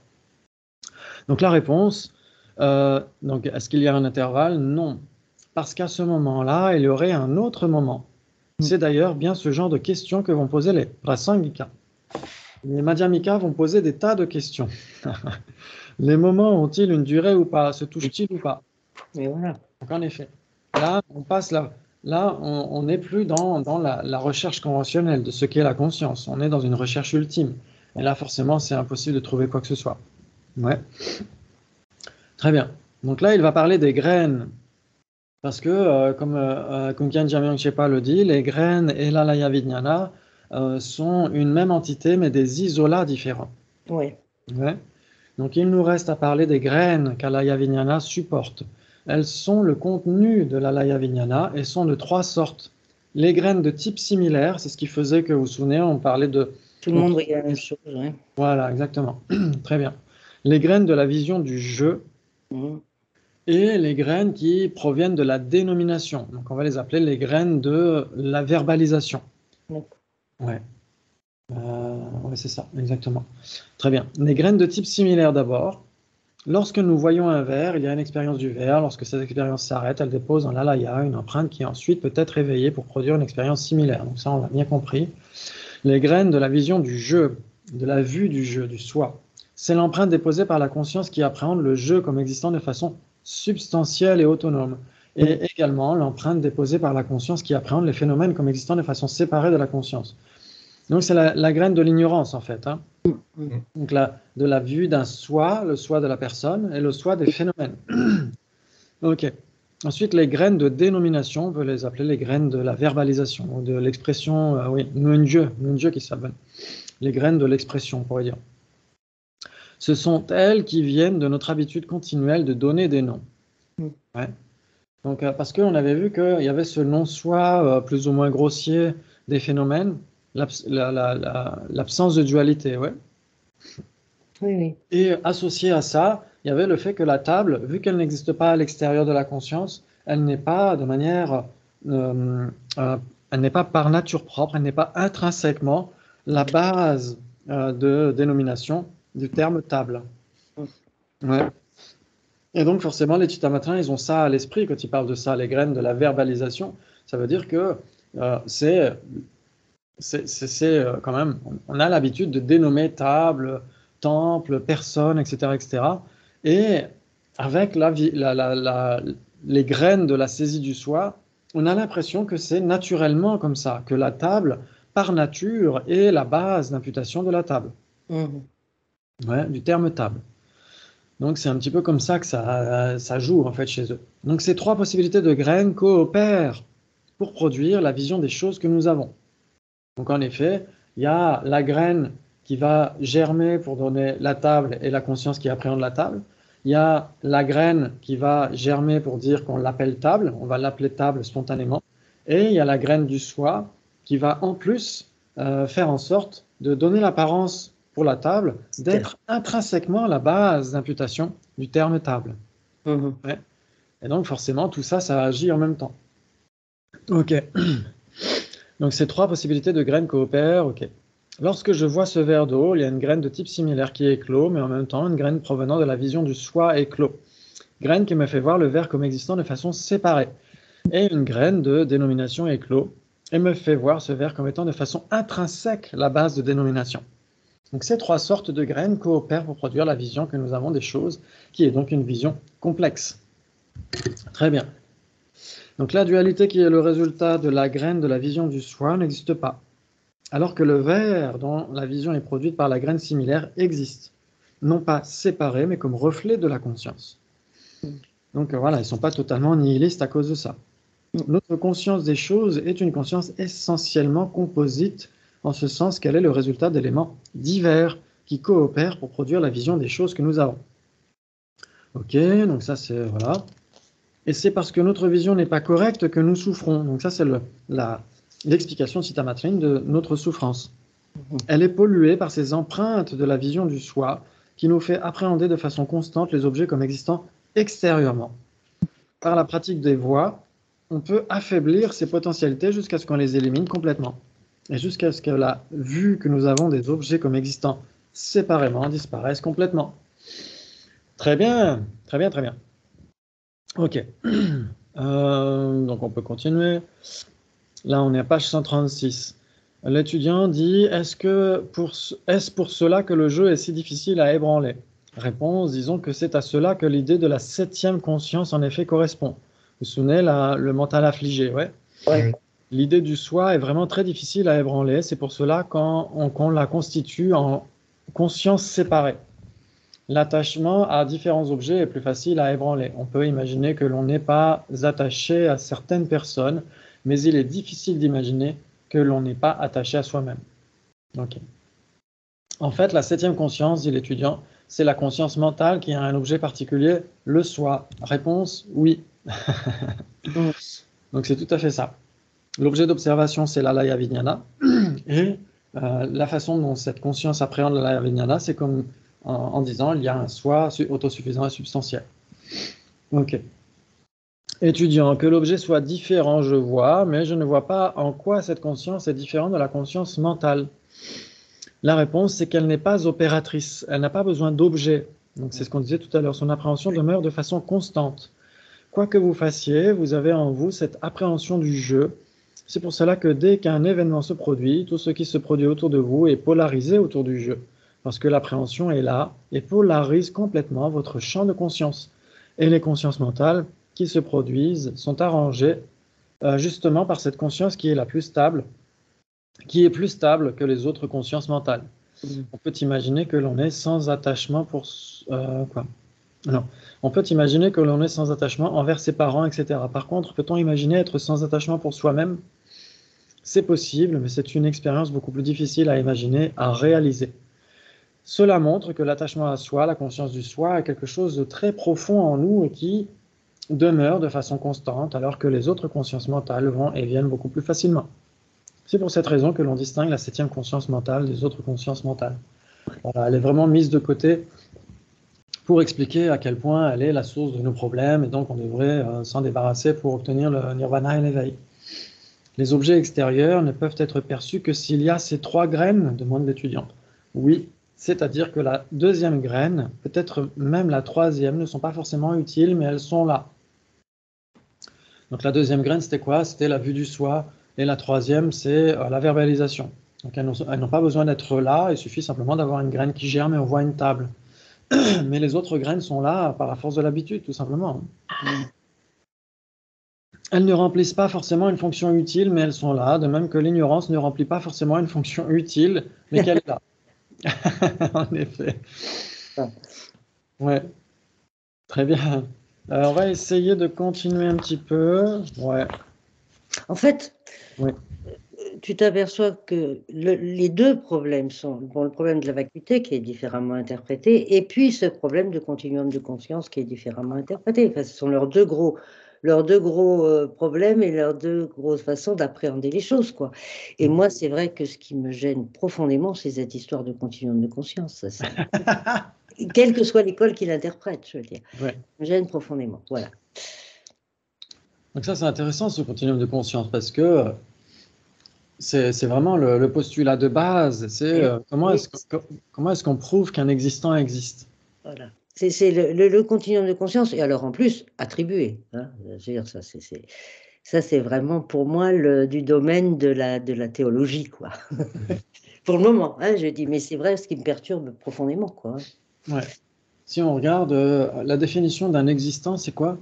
A: Donc, la réponse, donc, est-ce qu'il y a un intervalle? Non. Parce qu'à ce moment-là, il y aurait un autre moment. C'est d'ailleurs bien ce genre de questions que vont poser les Prasangika. Les Madhyamika vont poser des tas de questions. Les moments ont-ils une durée ou pas? Se touchent-ils ou pas?
B: Et voilà.
A: Donc en effet, là, on passe là, on n'est plus dans la recherche conventionnelle de ce qu'est la conscience. On est dans une recherche ultime. Et là, forcément, c'est impossible de trouver quoi que ce soit. Ouais. Très bien. Donc là, il va parler des graines. Parce que, comme Gyan Jamyang Shepa le dit, les graines et l'alaya vijnana sont une même entité, mais des isolats différents.
B: Oui.
A: Ouais. Donc il nous reste à parler des graines qu'alaya vijnana supporte. Elles sont le contenu de l'alaya vijnana et sont de 3 sortes. Les graines de type similaire, c'est ce qui faisait que, vous vous souvenez, on parlait de...
B: Tout le monde voyait la même chose. Ouais.
A: Voilà, exactement. Très bien. Les graines de la vision du jeu, et les graines qui proviennent de la dénomination. Donc, on va les appeler les graines de la verbalisation. Ouais. Ouais, c'est ça, exactement. Très bien. Les graines de type similaire d'abord. Lorsque nous voyons un verre, il y a une expérience du verre. Lorsque cette expérience s'arrête, elle dépose en l'alaya une empreinte qui ensuite peut être réveillée pour produire une expérience similaire. Donc ça, on l'a bien compris. Les graines de la vision du jeu, de la vue du jeu, du soi. C'est l'empreinte déposée par la conscience qui appréhende le jeu comme existant de façon substantielle et autonome, et également l'empreinte déposée par la conscience qui appréhende les phénomènes comme existant de façon séparée de la conscience. Donc c'est la graine de l'ignorance en fait. Hein. Donc de la vue d'un soi, le soi de la personne, et le soi des phénomènes. Ok. Ensuite, les graines de dénomination, on peut les appeler les graines de la verbalisation, ou de l'expression, oui, Nunjö qui s'appelle. Les graines de l'expression, on pourrait dire. Ce sont elles qui viennent de notre habitude continuelle de donner des noms. Ouais. Donc, parce qu'on avait vu qu'il y avait ce non-soi plus ou moins grossier des phénomènes, l'absence de dualité. Ouais.
B: Oui, oui.
A: Et associé à ça, il y avait le fait que la table, vu qu'elle n'existe pas à l'extérieur de la conscience, elle n'est pas de manière, elle n'est pas par nature propre, elle n'est pas intrinsèquement la base de dénomination du terme table. Ouais. Et donc forcément, les Chittamatrins, ils ont ça à l'esprit quand ils parlent de ça, les graines de la verbalisation. Ça veut dire que c'est quand même, on a l'habitude de dénommer table, temple, personne, etc., etc. Et avec les graines de la saisie du soi, on a l'impression que c'est naturellement comme ça, que la table, par nature, est la base d'imputation de la table. Ouais, du terme table. Donc c'est un petit peu comme ça que ça joue en fait chez eux. Donc ces 3 possibilités de graines coopèrent pour produire la vision des choses que nous avons. Donc en effet, il y a la graine qui va germer pour donner la table et la conscience qui appréhende la table. Il y a la graine qui va germer pour dire qu'on l'appelle table, on va l'appeler table spontanément. Et il y a la graine du soi qui va en plus faire en sorte de donner l'apparence pour la table d'être intrinsèquement la base d'imputation du terme table. Ouais. Et donc forcément, tout ça, ça agit en même temps. Ok. Donc ces 3 possibilités de graines coopèrent. Ok. Lorsque je vois ce verre d'eau, il y a une graine de type similaire qui éclot, mais en même temps une graine provenant de la vision du soi éclot. Graine qui me fait voir le verre comme existant de façon séparée. Et une graine de dénomination éclot, et me fait voir ce verre comme étant de façon intrinsèque la base de dénomination. Donc ces 3 sortes de graines coopèrent pour produire la vision que nous avons des choses, qui est donc une vision complexe. Très bien. Donc la dualité qui est le résultat de la graine de la vision du soi n'existe pas, alors que le verre dont la vision est produite par la graine similaire existe, non pas séparé, mais comme reflet de la conscience. Donc voilà, ils ne sont pas totalement nihilistes à cause de ça. Notre conscience des choses est une conscience essentiellement composite, en ce sens qu'elle est le résultat d'éléments divers qui coopèrent pour produire la vision des choses que nous avons. Ok, donc ça c'est... voilà. Et c'est parce que notre vision n'est pas correcte que nous souffrons. Donc ça c'est l'explication de Cittamatrins de notre souffrance. Elle est polluée par ces empreintes de la vision du soi qui nous fait appréhender de façon constante les objets comme existant extérieurement. Par la pratique des voies, on peut affaiblir ces potentialités jusqu'à ce qu'on les élimine complètement. Et jusqu'à ce que la vue que nous avons des objets comme existant séparément disparaisse complètement. Très bien, très bien, très bien. Ok. Donc on peut continuer. Là, on est à page 136. L'étudiant dit, est-ce pour cela que le jeu est si difficile à ébranler? Réponse, disons que c'est à cela que l'idée de la 7e conscience en effet correspond. Vous vous souvenez, le mental affligé, ouais.
B: Ouais.
A: L'idée du soi est vraiment très difficile à ébranler. C'est pour cela qu'on la constitue en conscience séparée. l'attachement à différents objets est plus facile à ébranler. On peut imaginer que l'on n'est pas attaché à certaines personnes, mais il est difficile d'imaginer que l'on n'est pas attaché à soi-même. Ok. En fait, la septième conscience, dit l'étudiant, c'est la conscience mentale qui a un objet particulier, le soi. Réponse, oui. Donc c'est tout à fait ça. L'objet d'observation, c'est la Laya Vijnana. Et la façon dont cette conscience appréhende la Laya Vijnana, c'est comme en disant il y a un soi autosuffisant et substantiel. Ok. Étudiant, que l'objet soit différent, je vois, mais je ne vois pas en quoi cette conscience est différente de la conscience mentale. La réponse, c'est qu'elle n'est pas opératrice. Elle n'a pas besoin d'objet. Donc c'est ce qu'on disait tout à l'heure. Son appréhension demeure de façon constante. Quoi que vous fassiez, vous avez en vous cette appréhension du jeu. C'est pour cela que dès qu'un événement se produit, tout ce qui se produit autour de vous est polarisé autour du jeu. Parce que l'appréhension est là et polarise complètement votre champ de conscience. Et les consciences mentales qui se produisent sont arrangées justement par cette conscience qui est la plus stable, qui est plus stable que les autres consciences mentales. On peut imaginer que l'on est sans attachement pour... quoi Non. On peut imaginer que l'on est sans attachement envers ses parents, etc. Par contre, peut-on imaginer être sans attachement pour soi-même? C'est possible, mais c'est une expérience beaucoup plus difficile à imaginer, à réaliser. Cela montre que l'attachement à soi, la conscience du soi, est quelque chose de très profond en nous et qui demeure de façon constante, alors que les autres consciences mentales vont et viennent beaucoup plus facilement. C'est pour cette raison que l'on distingue la septième conscience mentale des autres consciences mentales. Voilà, elle est vraiment mise de côté pour expliquer à quel point elle est la source de nos problèmes, et donc on devrait s'en débarrasser pour obtenir le nirvana et l'éveil. Les objets extérieurs ne peuvent être perçus que s'il y a ces trois graines, demande l'étudiant. Oui, c'est-à-dire que la deuxième graine, peut-être même la troisième, ne sont pas forcément utiles, mais elles sont là. Donc la deuxième graine, c'était quoi? C'était la vue du soi, et la troisième, c'est la verbalisation. Donc elles n'ont pas besoin d'être là, il suffit simplement d'avoir une graine qui germe et on voit une table. Mais les autres graines sont là par la force de l'habitude, tout simplement. Elles ne remplissent pas forcément une fonction utile, mais elles sont là, de même que l'ignorance ne remplit pas forcément une fonction utile, mais qu'elle est là. En effet. Ouais. Très bien. On va essayer de continuer un petit peu. Ouais.
B: En fait,
A: ouais.
B: Tu t'aperçois que les deux problèmes sont le problème de la vacuité qui est différemment interprété, et puis ce problème de continuum de conscience qui est différemment interprété. Enfin, ce sont leurs deux gros problèmes et leurs deux grosses façons d'appréhender les choses, quoi. Et moi, c'est vrai que ce qui me gêne profondément, c'est cette histoire de continuum de conscience. Ça, quelle que soit l'école qui l'interprète, je veux dire.
A: Ouais.
B: Ça me gêne profondément. Voilà.
A: Donc ça, c'est intéressant, ce continuum de conscience, parce que c'est vraiment le postulat de base. C'est comment est-ce qu'on prouve qu'un existant existe?
B: Voilà. C'est le continuum de conscience, et alors en plus, attribué. Hein, ça, c'est vraiment pour moi du domaine de la théologie, quoi. Pour le moment, hein, je dis, mais c'est vrai, ce qui me perturbe profondément, quoi.
A: Ouais. Si on regarde la définition d'un existant, c'est quoi?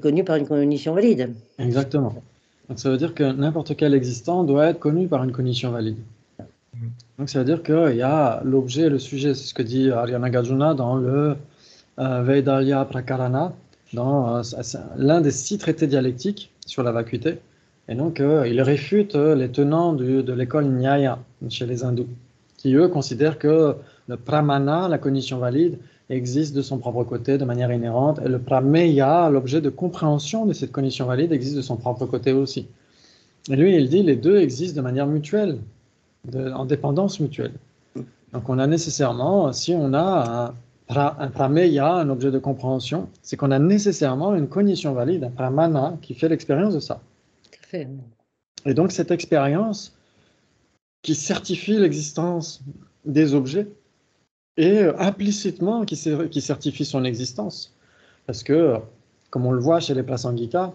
B: Connu par une cognition valide.
A: Exactement. Donc ça veut dire que n'importe quel existant doit être connu par une cognition valide. Donc ça veut dire qu'il y a l'objet et le sujet. C'est ce que dit Arya Nagarjuna dans le Vaidalya Prakarana, dans l'un des 6 traités dialectiques sur la vacuité. Et donc il réfute les tenants de l'école Nyaya chez les hindous, qui eux considèrent que le pramana, la cognition valide, existe de son propre côté de manière inhérente, et le prameya, l'objet de compréhension de cette cognition valide, existe de son propre côté aussi. Et lui, il dit les deux existent de manière mutuelle, en dépendance mutuelle. Donc on a nécessairement, si on a un prameya, un objet de compréhension, c'est qu'on a nécessairement une cognition valide, un pramana, qui fait l'expérience de ça.
B: Tout à fait.
A: Et donc cette expérience qui certifie l'existence des objets, et implicitement qui certifie son existence. Parce que, comme on le voit chez les Prasangika,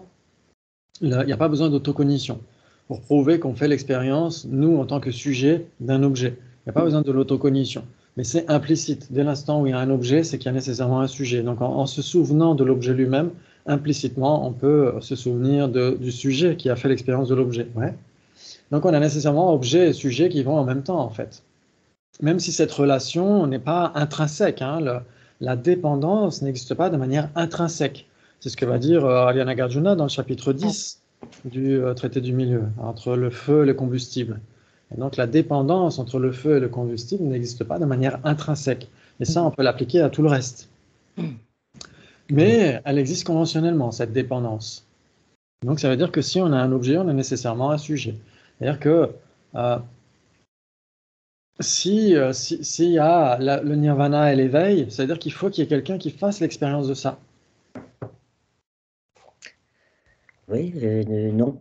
A: il n'y a pas besoin d'autocognition pour prouver qu'on fait l'expérience, nous, en tant que sujet, d'un objet. Il n'y a pas besoin de l'autocognition. Mais c'est implicite. Dès l'instant où il y a un objet, c'est qu'il y a nécessairement un sujet. Donc en se souvenant de l'objet lui-même, implicitement, on peut se souvenir du sujet qui a fait l'expérience de l'objet. Ouais. Donc on a nécessairement objet et sujet qui vont en même temps, en fait. même si cette relation n'est pas intrinsèque, hein, la dépendance n'existe pas de manière intrinsèque. C'est ce que va dire Arya Nagarjuna dans le chapitre 10 du traité du milieu, entre le feu et le combustible. Et donc la dépendance entre le feu et le combustible n'existe pas de manière intrinsèque. Et ça, on peut l'appliquer à tout le reste. Mais elle existe conventionnellement, cette dépendance. Donc ça veut dire que si on a un objet, on a nécessairement un sujet. C'est-à-dire que s'il y a le nirvana et l'éveil, c'est-à-dire qu'il faut qu'il y ait quelqu'un qui fasse l'expérience de ça.
B: Oui, non.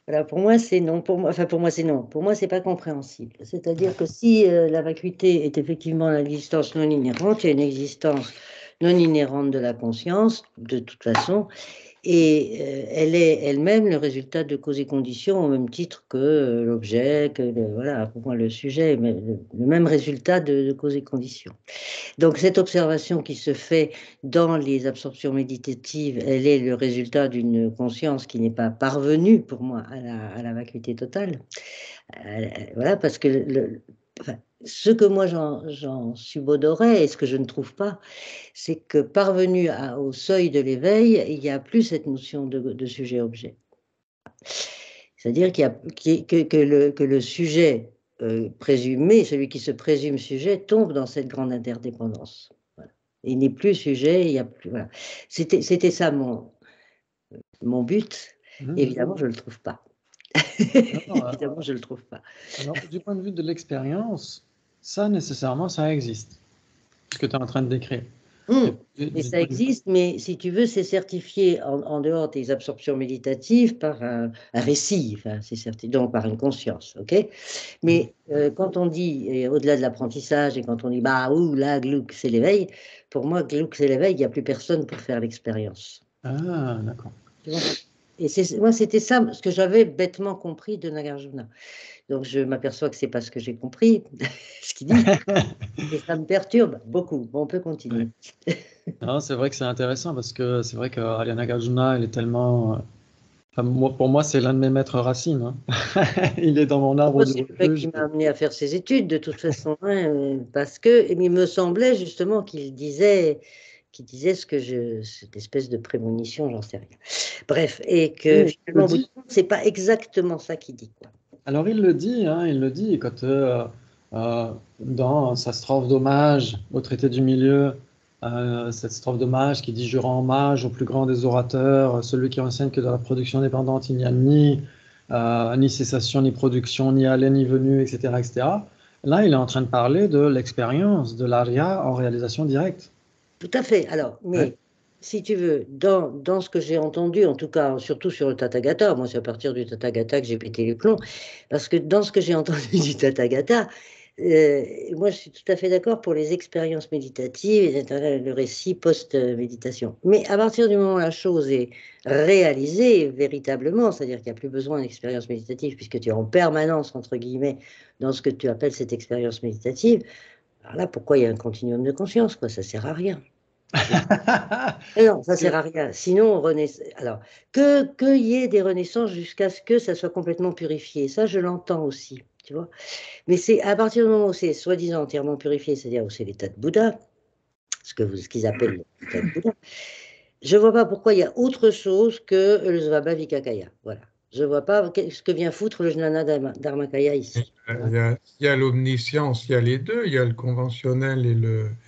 B: Voilà, pour moi, c'est non. Pour moi, c'est non. Pour moi, c'est pas compréhensible. C'est-à-dire que si la vacuité est effectivement l'existence non inhérente, il y a une existence non inhérente de la conscience, de toute façon, et elle est elle-même le résultat de cause et condition au même titre que l'objet, voilà, pour moi, le sujet, mais le même résultat de cause et condition. Donc, cette observation qui se fait dans les absorptions méditatives, elle est le résultat d'une conscience qui n'est pas parvenue, pour moi, à la vacuité totale. Voilà, parce que ce que moi j'en subodorais, et ce que je ne trouve pas, c'est que parvenu au seuil de l'éveil, il n'y a plus cette notion de sujet-objet. C'est-à-dire que le sujet présumé, celui qui se présume sujet, tombe dans cette grande interdépendance. Voilà. Il n'est plus sujet, il n'y a plus. Voilà. C'était ça mon but. Évidemment, je ne le trouve pas. Évidemment, je ne le trouve pas.
A: Alors, du point de vue de l'expérience, ça, nécessairement, ça existe. Ce que tu es en train de décrire.
B: Et ça existe, mais si tu veux, c'est certifié en dehors des absorptions méditatives par un récit, enfin, c'est certifié, donc par une conscience, ok? Mais quand on dit, au-delà de l'apprentissage, et quand on dit, bah, ouh, là, Gluck, c'est l'éveil, pour moi, Gluck, c'est l'éveil, il n'y a plus personne pour faire l'expérience.
A: Ah, d'accord.
B: Et moi, c'était ça, ce que j'avais bêtement compris de Nagarjuna. Donc, je m'aperçois que ce n'est pas ce que j'ai compris, ce qu'il dit. Et ça me perturbe beaucoup. Bon, on peut continuer.
A: Ouais. C'est vrai que c'est intéressant parce que c'est vrai qu'Arya Nagarjuna, il est tellement... pour moi, c'est l'un de mes maîtres racines. Hein. Il est dans mon arbre de refuge.
B: C'est lui qui m'a amené à faire ses études, de toute façon. Hein, parce que il me semblait justement qu'il disait ce que cette espèce de prémonition, j'en sais rien. Bref, et que finalement, c'est pas exactement ça qu'il dit. Quoi.
A: Alors il le dit quand dans sa strophe d'hommage au traité du milieu, cette strophe d'hommage qui dit « Je rends hommage au plus grand des orateurs, celui qui enseigne que dans la production dépendante il n'y a ni cessation, ni production, ni aller, ni venue, etc., etc. » Là, il est en train de parler de l'expérience de l'Arya en réalisation directe.
B: Tout à fait. Alors, mais si tu veux, dans ce que j'ai entendu, en tout cas, surtout sur le Tathagata, moi c'est à partir du Tathagata que j'ai pété les plombs, parce que dans ce que j'ai entendu du Tathagata, moi je suis tout à fait d'accord pour les expériences méditatives et le récit post-méditation. Mais à partir du moment où la chose est réalisée véritablement, c'est-à-dire qu'il n'y a plus besoin d'expérience méditative, puisque tu es en permanence, entre guillemets, dans ce que tu appelles cette expérience méditative, alors là, pourquoi il y a un continuum de conscience, quoi? Ça ne sert à rien. Non, ça ne sert à rien. Sinon, alors, qu'il y ait des renaissances jusqu'à ce que ça soit complètement purifié. Ça, je l'entends aussi, tu vois. Mais c'est à partir du moment où c'est soi-disant entièrement purifié, c'est-à-dire où c'est l'état de Bouddha, ce qu'ils appellent l'état de Bouddha, je ne vois pas pourquoi il y a autre chose que le Svabha Vikakaya. Voilà. Je ne vois pas ce que vient foutre le Jnana Dharmakaya ici.
C: Il y a l'omniscience, il y a les deux, il y a le conventionnel et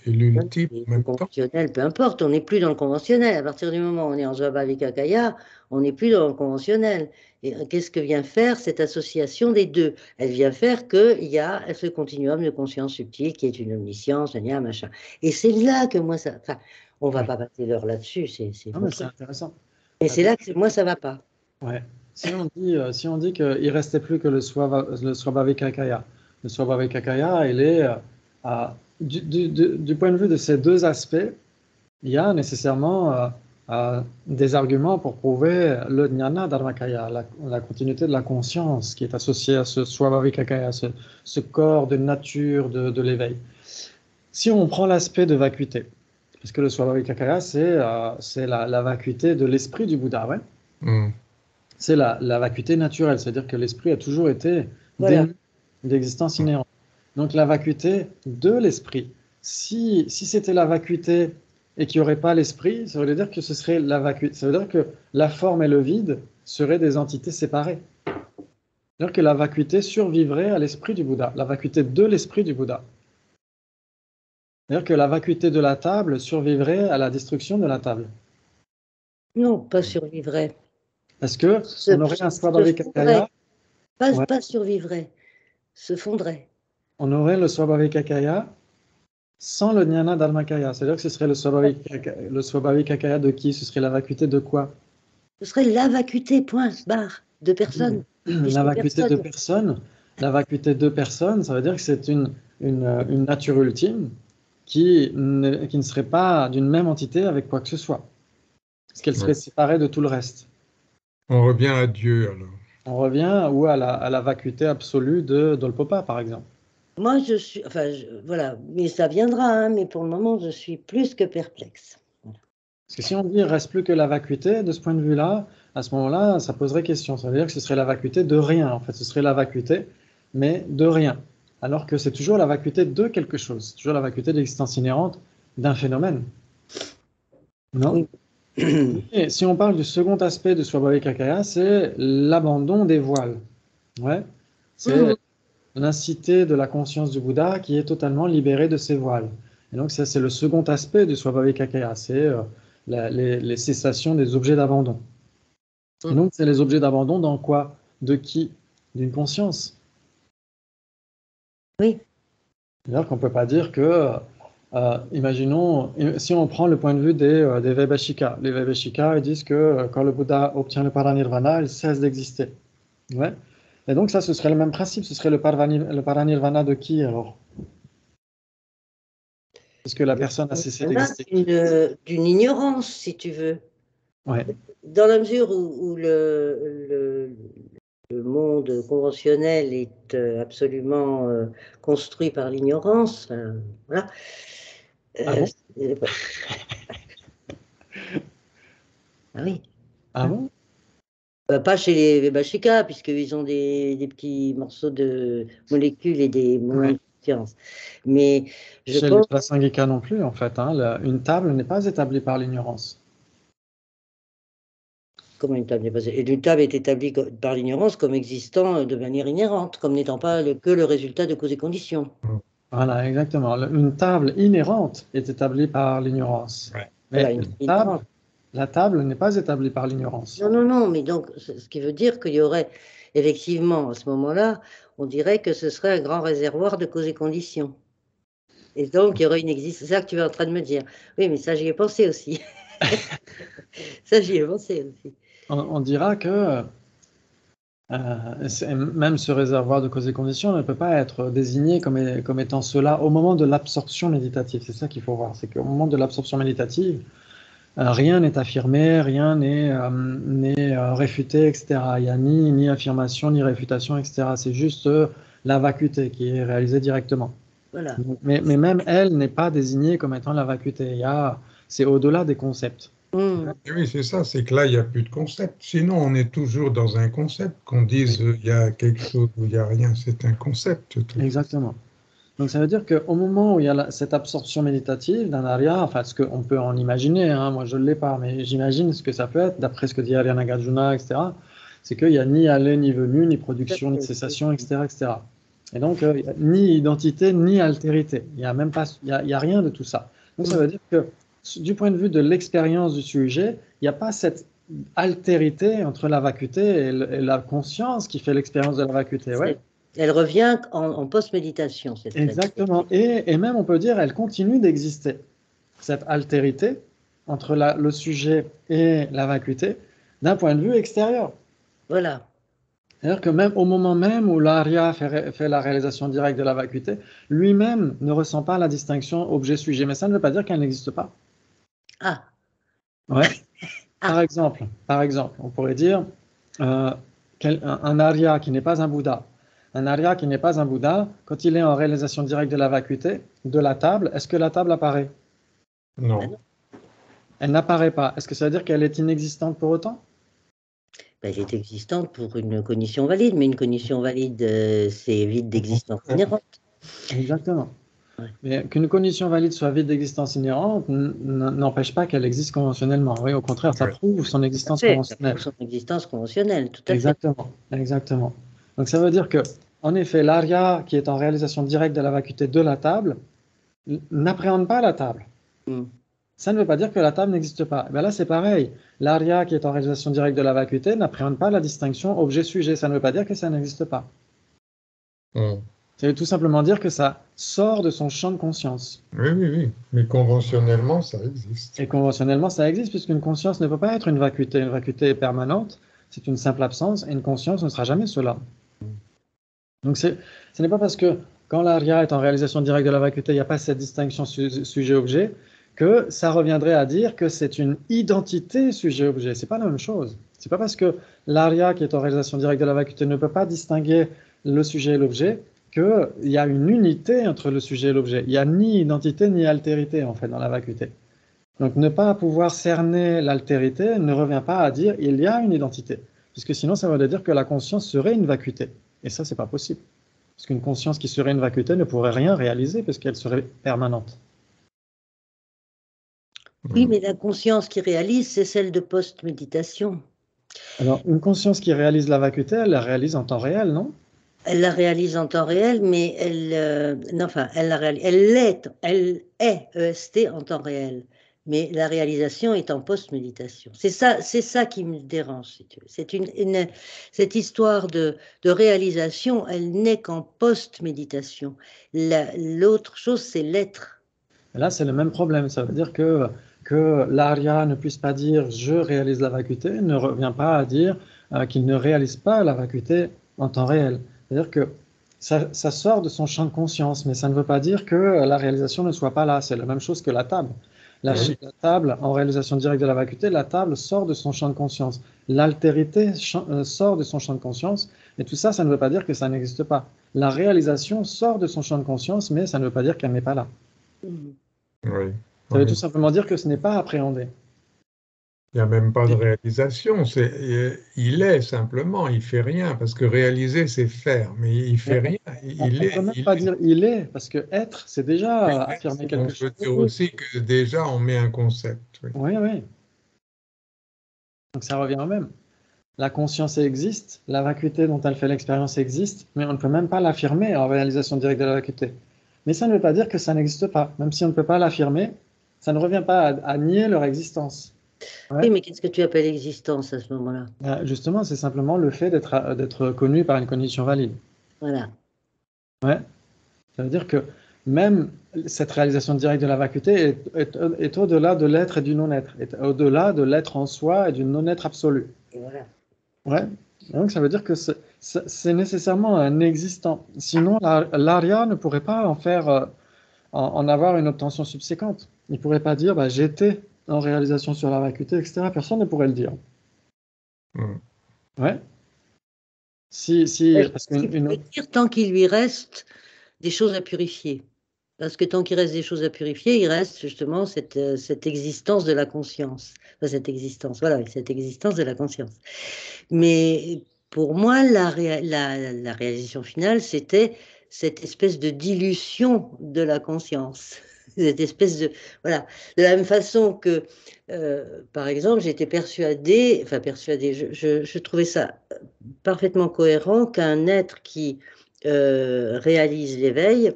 C: l'ultime en même temps.
B: Le conventionnel, peu importe, on n'est plus dans le conventionnel. À partir du moment où on est en Svabha Vikakaya, on n'est plus dans le conventionnel. Et qu'est-ce que vient faire cette association des deux? Elle vient faire qu'il y a ce continuum de conscience subtile qui est une omniscience, machin. Et c'est là que moi, ça... Enfin, on ne va pas passer l'heure là-dessus, c'est
A: intéressant.
B: Et c'est là que moi, ça ne va pas.
A: Ouais. Si on dit qu'il ne restait plus que le Swabhavikakaya, le Swabhavikakaya, il est, du point de vue de ces deux aspects, il y a nécessairement des arguments pour prouver le Jnana Dharmakaya, la continuité de la conscience qui est associée à ce Swabhavikakaya, ce corps de nature de l'éveil. Si on prend l'aspect de vacuité, parce que le Swabhavikakaya, c'est la vacuité de l'esprit du Bouddha, ouais. C'est la vacuité naturelle, c'est-à-dire que l'esprit a toujours été
B: Voilà.
A: dénué d'existence inhérente. Donc la vacuité de l'esprit. Si c'était la vacuité et qu'il n'y aurait pas l'esprit, ça veut dire que ce serait la vacuité. Ça veut dire que la forme et le vide seraient des entités séparées. C'est-à-dire que la vacuité survivrait à l'esprit du Bouddha, la vacuité de l'esprit du Bouddha. C'est-à-dire que la vacuité de la table survivrait à la destruction de la table.
B: Non, pas survivrait.
A: Est-ce qu'on aurait un Swabhavikakaya? Ouais.
B: Pas survivrait, se fondrait.
A: On aurait le Swabhavikakaya sans le Jnana Dharmakaya. C'est-à-dire que ce serait le Swabhavikakaya de qui? Ce serait la vacuité de quoi?
B: Ce serait la vacuité, point, barre, de personne.
A: La vacuité de personne. La vacuité de personne, ça veut dire que c'est une nature ultime qui ne serait pas d'une même entité avec quoi que ce soit. Parce qu'elle serait séparée de tout le reste.
C: On revient à Dieu alors.
A: On revient ou à la vacuité absolue de Dolpopa, par exemple.
B: Moi, je suis, enfin, voilà, mais ça viendra, hein, mais pour le moment, je suis plus que perplexe. Voilà.
A: Parce que si on dit il ne reste plus que la vacuité, de ce point de vue-là, à ce moment-là, ça poserait question. Ça veut dire que ce serait la vacuité de rien, en fait. Ce serait la vacuité, mais de rien. Alors que c'est toujours la vacuité de quelque chose. C'est toujours la vacuité de l'existence inhérente d'un phénomène. Non?
B: Oui.
A: Et si on parle du second aspect de Swabhavikakaya, c'est l'abandon des voiles. Ouais. C'est l'incité de la conscience du Bouddha qui est totalement libérée de ses voiles. Et donc ça, c'est le second aspect du Swabhavikakaya, c'est les cessations des objets d'abandon. Et donc c'est les objets d'abandon dans quoi? De qui? D'une conscience.
B: Oui.
A: C'est-à-dire qu'on ne peut pas dire que, imaginons, si on prend le point de vue des Vaibhashika, les Vaibhashika ils disent que quand le Bouddha obtient le paranirvana, il cesse d'exister. Ouais. Et donc ça, ce serait le même principe, ce serait le paranirvana de qui alors? Parce que la personne a cessé d'exister.
B: D'une ignorance, si tu veux.
A: Ouais.
B: Dans la mesure où le monde conventionnel est absolument construit par l'ignorance, voilà.
A: Ah bon?
B: Ah oui.
A: Ah bon?
B: Pas chez les Vaibhashika, puisqu'ils ont des petits morceaux de molécules et des moments de conscience. Mais je
A: chez
B: pense...
A: les Prasangika non plus, en fait. Hein, une table n'est pas établie par l'ignorance.
B: Comment une table n'est pas... Et une table est établie par l'ignorance comme existant de manière inhérente, comme n'étant pas que le résultat de causes et conditions.
A: Voilà, exactement. Une table inhérente est établie par l'ignorance.
C: Ouais.
A: Mais
B: Voilà,
A: la table n'est pas établie par l'ignorance.
B: Non, mais donc, ce qui veut dire qu'il y aurait, effectivement, à ce moment-là, on dirait que ce serait un grand réservoir de causes et conditions. Et donc, il y aurait une existence. C'est ça que tu es en train de me dire. Oui, mais ça, j'y ai pensé aussi. Ça, j'y ai pensé aussi.
A: On dira que même ce réservoir de causes et conditions ne peut pas être désigné comme étant cela au moment de l'absorption méditative. C'est ça qu'il faut voir. C'est qu'au moment de l'absorption méditative, rien n'est affirmé, rien n'est réfuté, etc. Il n'y a ni affirmation, ni réfutation, etc. C'est juste la vacuité qui est réalisée directement.
B: Voilà.
A: Mais même elle n'est pas désignée comme étant la vacuité. C'est au-delà des concepts.
C: Oui, c'est ça, c'est que là, il n'y a plus de concept. Sinon, on est toujours dans un concept. Qu'on dise il y a quelque chose ou il n'y a rien, c'est un concept.
A: Exactement. Donc ça veut dire qu'au moment où il y a cette absorption méditative d'un arya, enfin ce qu'on peut en imaginer, hein, moi je ne l'ai pas, mais j'imagine ce que ça peut être, d'après ce que dit Arya Nagarjuna, etc., c'est qu'il n'y a ni aller, ni venu, ni production, ni cessation, etc., etc. Et donc, il n'y a ni identité, ni altérité. Il n'y a même pas, il y a rien de tout ça. Donc ça veut dire que du point de vue de l'expérience du sujet, il n'y a pas cette altérité entre la vacuité et la conscience qui fait l'expérience de la vacuité. Ouais.
B: Elle revient en post-méditation.
A: Exactement. Et même, on peut dire, elle continue d'exister. Cette altérité entre le sujet et la vacuité d'un point de vue extérieur.
B: Voilà.
A: C'est-à-dire que même au moment même où l'Arya fait la réalisation directe de la vacuité, lui-même ne ressent pas la distinction objet-sujet. Mais ça ne veut pas dire qu'elle n'existe pas.
B: Ah.
A: Ouais. Par exemple, on pourrait dire un Arya qui n'est pas un Bouddha. Un Arya qui n'est pas un Bouddha, quand il est en réalisation directe de la vacuité, de la table, est-ce que la table apparaît?
C: Non.
A: Elle n'apparaît pas. Est-ce que ça veut dire qu'elle est inexistante pour autant?
B: Ben, elle est existante pour une cognition valide, mais une cognition valide, c'est vide d'existence inhérente.
A: Exactement.
B: Ouais.
A: Mais qu'une cognition valide soit vide d'existence inhérente n'empêche pas qu'elle existe conventionnellement. Oui, au contraire, ça
C: Ouais.
A: prouve son existence
B: Ça
A: conventionnelle.
B: prouve son existence conventionnelle, tout à fait.
A: Exactement, exactement. Donc ça veut dire que, en effet, l'aria qui est en réalisation directe de la vacuité de la table n'appréhende pas la table.
B: Mm.
A: Ça ne veut pas dire que la table n'existe pas. Ben là, c'est pareil. L'aria qui est en réalisation directe de la vacuité n'appréhende pas la distinction objet-sujet. Ça ne veut pas dire que ça n'existe pas.
C: Mm.
A: Ça veut tout simplement dire que ça sort de son champ de conscience.
C: Oui, oui, oui. Mais conventionnellement, ça existe.
A: Et conventionnellement, ça existe puisqu'une conscience ne peut pas être une vacuité. Une vacuité est permanente, c'est une simple absence, et une conscience ne sera jamais cela. Donc ce n'est pas parce que quand l'aria est en réalisation directe de la vacuité, il n'y a pas cette distinction sujet-objet, que ça reviendrait à dire que c'est une identité sujet-objet. C'est pas la même chose. C'est pas parce que l'aria qui est en réalisation directe de la vacuité ne peut pas distinguer le sujet et l'objet qu'il y a une unité entre le sujet et l'objet. Il n'y a ni identité ni altérité en fait dans la vacuité. Donc ne pas pouvoir cerner l'altérité ne revient pas à dire il y a une identité, puisque sinon ça veut dire que la conscience serait une vacuité. Et ça, c'est pas possible. Parce qu'une conscience qui serait une vacuité ne pourrait rien réaliser parce qu'elle serait permanente.
B: Oui, mais la conscience qui réalise, c'est celle de post-méditation.
A: Alors, une conscience qui réalise la vacuité, elle la réalise en temps réel, non?
B: Elle la réalise en temps réel, mais non, enfin, elle est EST en temps réel. Mais la réalisation est en post-méditation. C'est ça qui me dérange, si tu veux. Cette histoire de réalisation, elle n'est qu'en post-méditation. L'autre chose, c'est l'être.
A: Là, c'est le même problème. Ça veut dire que l'aria ne puisse pas dire je réalise la vacuité, ne revient pas à dire qu'il ne réalise pas la vacuité en temps réel. C'est-à-dire que ça sort de son champ de conscience, mais ça ne veut pas dire que la réalisation ne soit pas là. C'est la même chose que la table. La table, en réalisation directe de la vacuité, la table sort de son champ de conscience. L'altérité sort de son champ de conscience, et tout ça, ça ne veut pas dire que ça n'existe pas. La réalisation sort de son champ de conscience, mais ça ne veut pas dire qu'elle n'est pas là.
C: Oui.
A: Ça veut tout simplement dire que ce n'est pas appréhendé.
C: Il n'y a même pas de réalisation. Il est simplement, il ne fait rien, parce que réaliser, c'est faire, mais il ne fait rien.
A: On ne peut même pas dire il est, parce que être, c'est déjà affirmer quelque chose.
C: On peut dire aussi que déjà, on met un concept. Oui.
A: Oui, oui. Donc ça revient au même. La conscience existe, la vacuité dont elle fait l'expérience existe, mais on ne peut même pas l'affirmer en réalisation directe de la vacuité. Mais ça ne veut pas dire que ça n'existe pas. Même si on ne peut pas l'affirmer, ça ne revient pas à nier leur existence. Ouais.
B: Oui, mais qu'est-ce que tu appelles existence à ce moment-là?
A: Justement, c'est simplement le fait d'être connu par une cognition valide.
B: Voilà.
A: Ouais. Ça veut dire que même cette réalisation directe de la vacuité est au-delà de l'être et du non-être, est au-delà de l'être en soi et du non-être absolu.
B: Et voilà.
A: Ouais. Donc ça veut dire que c'est nécessairement un existant. Sinon, l'aria ne pourrait pas en faire, en avoir une obtention subséquente. Il ne pourrait pas dire bah, j'étais en réalisation sur la vacuité, etc. Personne ne pourrait le dire. Ouais. Parce
B: peut dire tant qu'il lui reste des choses à purifier. Parce que tant qu'il reste des choses à purifier, il reste justement cette existence de la conscience. Enfin, cette existence de la conscience. Mais pour moi, la réalisation finale, c'était cette espèce de dilution de la conscience. Cette espèce de... Voilà. De la même façon que, par exemple, j'étais persuadée, je trouvais ça parfaitement cohérent qu'un être qui réalise l'éveil,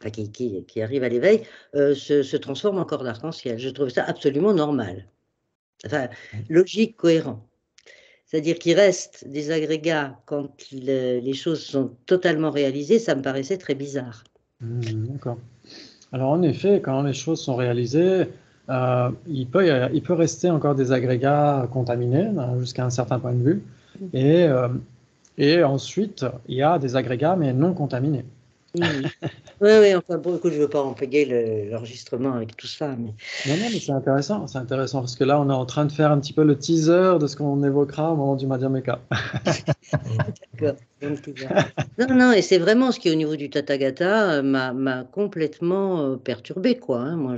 B: enfin, qui arrive à l'éveil, se transforme en corps d'arc-en-ciel. Je trouvais ça absolument normal. Enfin, logique, cohérent. C'est-à-dire qu'il reste des agrégats quand les choses sont totalement réalisées, ça me paraissait très bizarre.
A: D'accord. Alors en effet, quand les choses sont réalisées, il peut rester encore des agrégats contaminés jusqu'à un certain point de vue. Et ensuite, il y a des agrégats mais non contaminés.
B: Oui, enfin bon, écoute, je ne veux pas empêcher l'enregistrement avec tout ça. Mais...
A: Non, mais c'est intéressant parce que là, on est en train de faire un petit peu le teaser de ce qu'on évoquera au moment du Madhyamaka.
B: D'accord. Non, et c'est vraiment ce qui, au niveau du Tathagata, m'a complètement perturbé, quoi. Hein. Moi,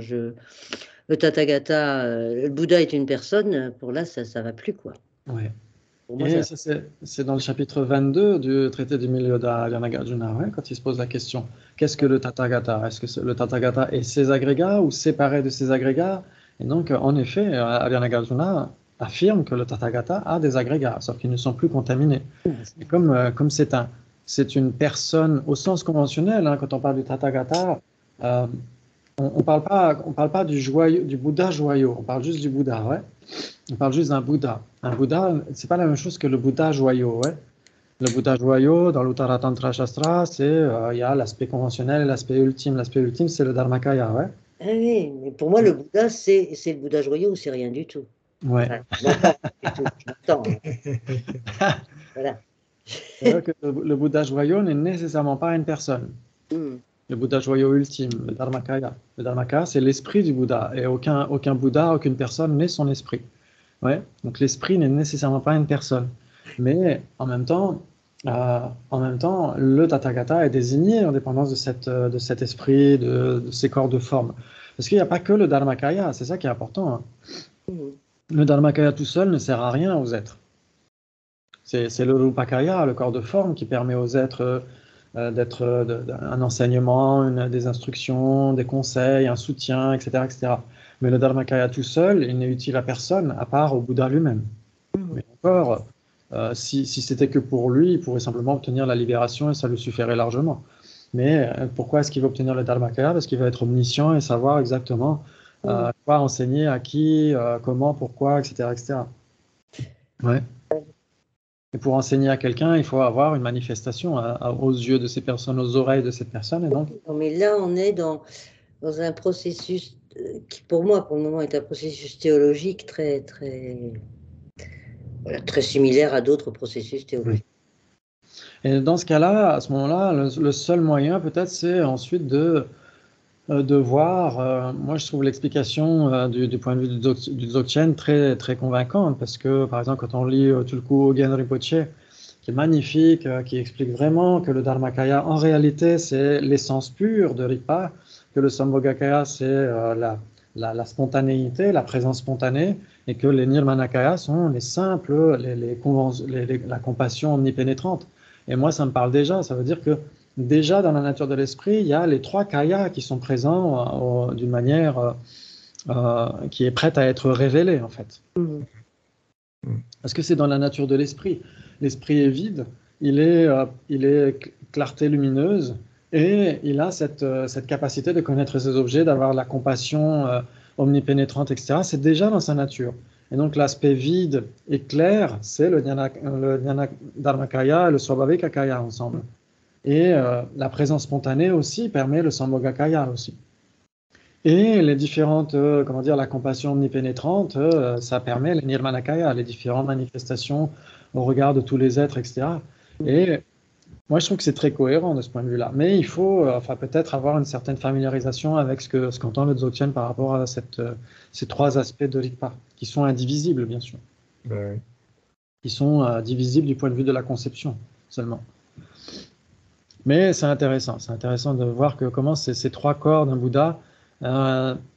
B: le Tathagata, le Bouddha est une personne, pour là, ça ne va plus, quoi.
A: Ouais.
B: Pour moi,
A: Et ça, c'est dans le chapitre 22 du traité du milieu d'Nagarjuna, ouais, quand il se pose la question, qu'est-ce que le Tathagata? Est-ce que le Tathagata est ses agrégats ou séparé de ses agrégats? Et donc, en effet, Nagarjuna affirme que le Tathagata a des agrégats, sauf qu'ils ne sont plus contaminés. Et comme c'est une personne au sens conventionnel, hein, quand on parle du Tathagata, euh, on ne parle pas du joyau, du Bouddha joyau, on parle juste du Bouddha, ouais. On parle juste d'un Bouddha. Un Bouddha, c'est pas la même chose que le Bouddha joyau, ouais. Le Bouddha joyau, dans l'Uttara Tantra Shastra, il y a l'aspect conventionnel et l'aspect ultime. L'aspect ultime, c'est le Dharmakaya, ouais.
B: Ah oui, mais pour moi, le Bouddha, c'est le Bouddha joyeux ou c'est rien du tout.
A: Ouais.
B: Enfin, je m'entends, du tout, je m'entends. Voilà.
A: C'est vrai que le Bouddha joyau n'est nécessairement pas une personne. Le Bouddha joyau ultime, le Dharmakaya. Le Dharmakaya, c'est l'esprit du Bouddha. Et aucun Bouddha, aucune personne n'est son esprit. Ouais. Donc l'esprit n'est nécessairement pas une personne. Mais en même temps, le Tathagata est désigné en dépendance de cet esprit, de ces corps de forme. Parce qu'il n'y a pas que le Dharmakaya, c'est ça qui est important, hein. Le Dharmakaya tout seul ne sert à rien aux êtres. C'est le Rupakaya, le corps de forme, qui permet aux êtres d'être un enseignement, des instructions, des conseils, un soutien, etc., etc. Mais le Dharmakaya tout seul, il n'est utile à personne, à part au Bouddha lui-même. Mais encore, si c'était que pour lui, il pourrait simplement obtenir la libération et ça lui suffirait largement. Mais pourquoi est-ce qu'il veut obtenir le Dharmakaya? Parce qu'il va être omniscient et savoir exactement quoi enseigner, à qui, comment, pourquoi, etc., etc. Ouais. Et pour enseigner à quelqu'un, il faut avoir une manifestation aux yeux de ces personnes, aux oreilles de cette personne. Et donc...
B: Non, mais là, on est dans un processus qui, pour moi, pour le moment, est un processus théologique très, très, voilà, très similaire à d'autres processus théologiques.
A: Et dans ce cas-là, à ce moment-là, le seul moyen, peut-être, c'est ensuite de voir, moi je trouve l'explication du point de vue du Dzogchen très, très convaincante, parce que par exemple quand on lit Tulku Ogen Rinpoche, qui est magnifique, qui explique vraiment que le Dharmakaya en réalité c'est l'essence pure de Ripa, que le Sambhogakaya c'est la spontanéité, la présence spontanée, et que les Nirmanakaya sont les simples, la compassion omnipénétrante. Et moi ça me parle déjà, ça veut dire que déjà, dans la nature de l'esprit, il y a les trois kayas qui sont présents d'une manière qui est prête à être révélée, en fait. Parce que c'est dans la nature de l'esprit. L'esprit est vide, il est clarté lumineuse, et il a cette capacité de connaître ses objets, d'avoir la compassion omnipénétrante, etc. C'est déjà dans sa nature. Et donc l'aspect vide et clair, c'est le Jnana Dharmakaya et le Swabhavikakaya ensemble. Et la présence spontanée aussi permet le Sambhogakaya aussi. Et les différentes, comment dire, la compassion omnipénétrante, ça permet les Nirmanakaya, les différentes manifestations au regard de tous les êtres, etc. Et moi, je trouve que c'est très cohérent de ce point de vue-là. Mais il faut, enfin, peut-être avoir une certaine familiarisation avec ce qu'entend le Dzogchen par rapport à ces trois aspects de Rigpa, qui sont indivisibles, bien sûr.
C: Ben oui.
A: Qui sont divisibles du point de vue de la conception seulement. Mais c'est intéressant de voir comment ces trois corps d'un Bouddha,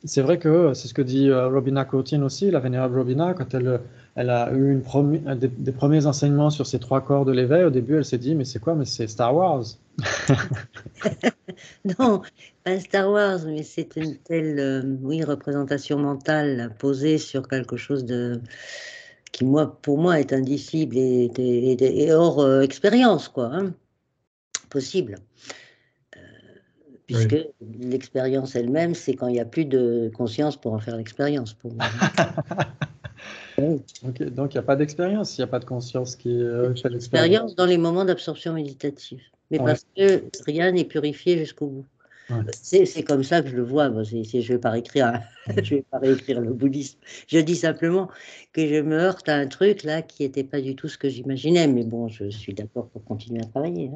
A: c'est vrai que c'est ce que dit Robina Courtin aussi, la vénérable Robina, quand elle a eu des premiers enseignements sur ces trois corps de l'éveil, au début elle s'est dit, mais c'est quoi? Mais c'est Star Wars.
B: Non, pas Star Wars, mais c'est une telle représentation mentale posée sur quelque chose qui, pour moi, est indicible et hors expérience, quoi, hein, possible. Puisque l'expérience elle-même, c'est quand il n'y a plus de conscience pour en faire l'expérience, pour moi.
A: Donc il n'y a pas d'expérience, il n'y a pas de conscience qui fait l'expérience.
B: L'expérience dans les moments d'absorption méditative, mais parce que rien n'est purifié jusqu'au bout. Ouais. C'est comme ça que je le vois. Bon, je ne vais pas réécrire le bouddhisme. Je dis simplement que je me heurte à un truc là qui n'était pas du tout ce que j'imaginais. Mais bon, je suis d'accord pour continuer à travailler.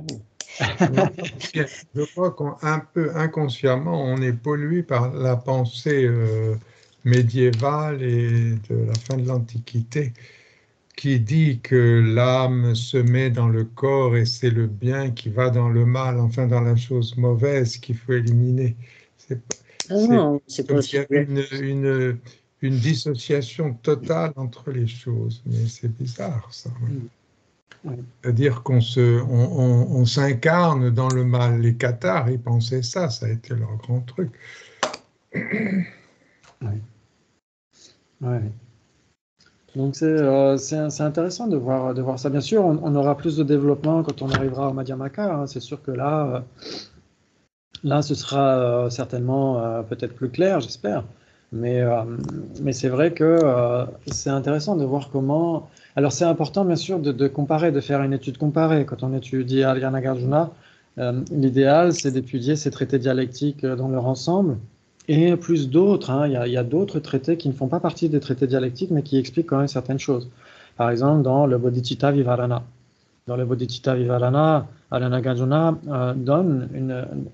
C: Je crois qu'un peu inconsciemment, on est pollué par la pensée médiévale et de la fin de l'Antiquité qui dit que l'âme se met dans le corps et c'est le bien qui va dans le mal, enfin dans la chose mauvaise qu'il faut éliminer. C'est
B: comme s'il y avait
C: une dissociation totale entre les choses. Mais c'est bizarre, ça.
A: Oui.
C: C'est-à-dire on s'incarne dans le mal. Les Cathares, ils pensaient ça, ça a été leur grand truc.
A: Oui. Ouais. Donc c'est intéressant de voir ça. Bien sûr, on aura plus de développement quand on arrivera au Madhyamaka, hein. C'est sûr que là ce sera certainement peut-être plus clair, j'espère. Mais c'est vrai que c'est intéressant de voir comment. Alors c'est important bien sûr de comparer, de faire une étude comparée. Quand on étudie Adriana Nagarjuna, l'idéal c'est d'étudier ces traités dialectiques dans leur ensemble. Et plus d'autres, hein. Il y a d'autres traités qui ne font pas partie des traités dialectiques, mais qui expliquent quand même certaines choses. Par exemple, dans le Bodhicitta Vivarana. Dans le Bodhicitta Vivarana, Adriana Nagarjuna donne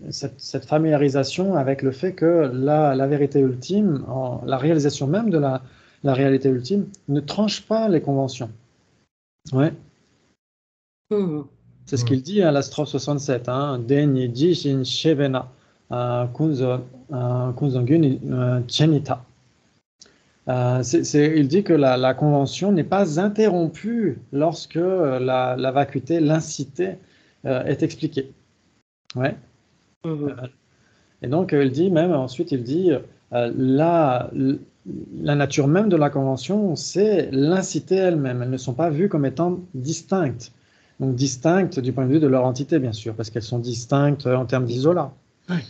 A: cette familiarisation avec le fait que la vérité ultime, la réalisation même de la réalité ultime, ne tranche pas les conventions. Ouais. C'est ce qu'il dit à la strophe 67, hein, Denyi Jishin Shevena. Kunzongun Chenita. Il dit que la convention n'est pas interrompue lorsque la vacuité, l'incité est expliquée. Ouais. Et donc il dit même, ensuite il dit, la nature même de la convention, c'est l'incité elle-même. Elles ne sont pas vues comme étant distinctes. Donc distinctes du point de vue de leur entité, bien sûr, parce qu'elles sont distinctes en termes d'isolat. Ouais.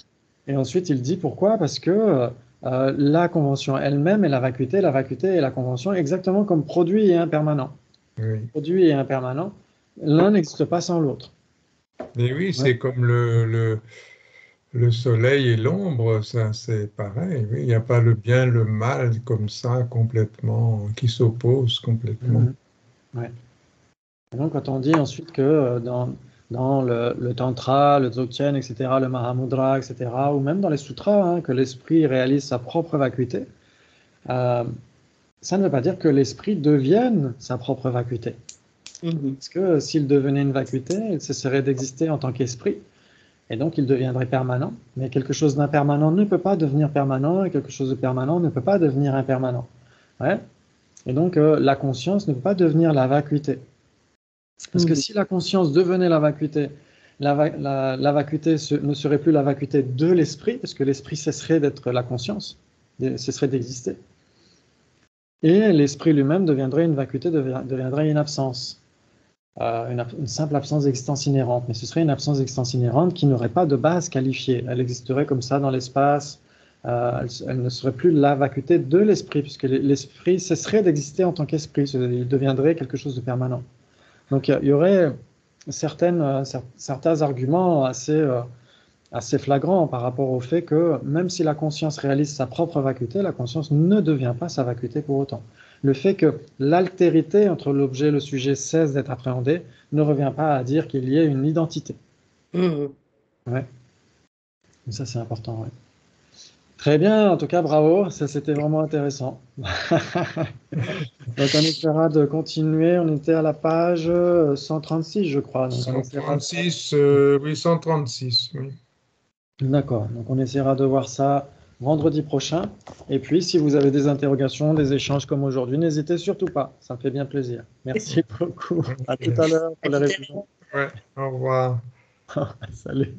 A: Et ensuite, il dit pourquoi? Parce que la convention elle-même est la vacuité est la convention, exactement comme produit et impermanent.
C: Oui.
A: Produit et impermanent, l'un n'existe pas sans l'autre.
C: Mais oui, c'est comme le soleil et l'ombre, ça c'est pareil. Oui. Il n'y a pas le bien, le mal comme ça, complètement, qui s'opposent complètement.
A: Ouais. Et donc, quand on dit ensuite que dans le Tantra, le Dzogchen, etc., le Mahamudra, etc., ou même dans les sutras, hein, que l'esprit réalise sa propre vacuité, ça ne veut pas dire que l'esprit devienne sa propre vacuité. Parce que s'il devenait une vacuité, il cesserait d'exister en tant qu'esprit, et donc il deviendrait permanent. Mais quelque chose d'impermanent ne peut pas devenir permanent, et quelque chose de permanent ne peut pas devenir impermanent. Ouais. Et donc la conscience ne peut pas devenir la vacuité. Parce que si la conscience devenait la vacuité, la vacuité ne serait plus la vacuité de l'esprit, parce que l'esprit cesserait d'être la conscience, cesserait d'exister. Et l'esprit lui-même deviendrait une vacuité, deviendrait une absence, une simple absence d'existence inhérente. Mais ce serait une absence d'existence inhérente qui n'aurait pas de base qualifiée. Elle existerait comme ça dans l'espace. Elle ne serait plus la vacuité de l'esprit, puisque l'esprit cesserait d'exister en tant qu'esprit. Il deviendrait quelque chose de permanent. Donc il y aurait certains arguments assez flagrants par rapport au fait que même si la conscience réalise sa propre vacuité, la conscience ne devient pas sa vacuité pour autant. Le fait que l'altérité entre l'objet et le sujet cesse d'être appréhendée ne revient pas à dire qu'il y ait une identité. Ouais. Et ça c'est important. Ouais. Très bien, en tout cas bravo, ça c'était vraiment intéressant. Donc on essaiera de continuer, on était à la page 136 je crois. Donc
C: 136, oui 136, oui.
A: D'accord, donc on essaiera de voir ça vendredi prochain. Et puis si vous avez des interrogations, des échanges comme aujourd'hui, n'hésitez surtout pas, ça me fait bien plaisir. Merci beaucoup, à tout à l'heure pour la révision.
C: Ouais, au revoir.
A: Salut.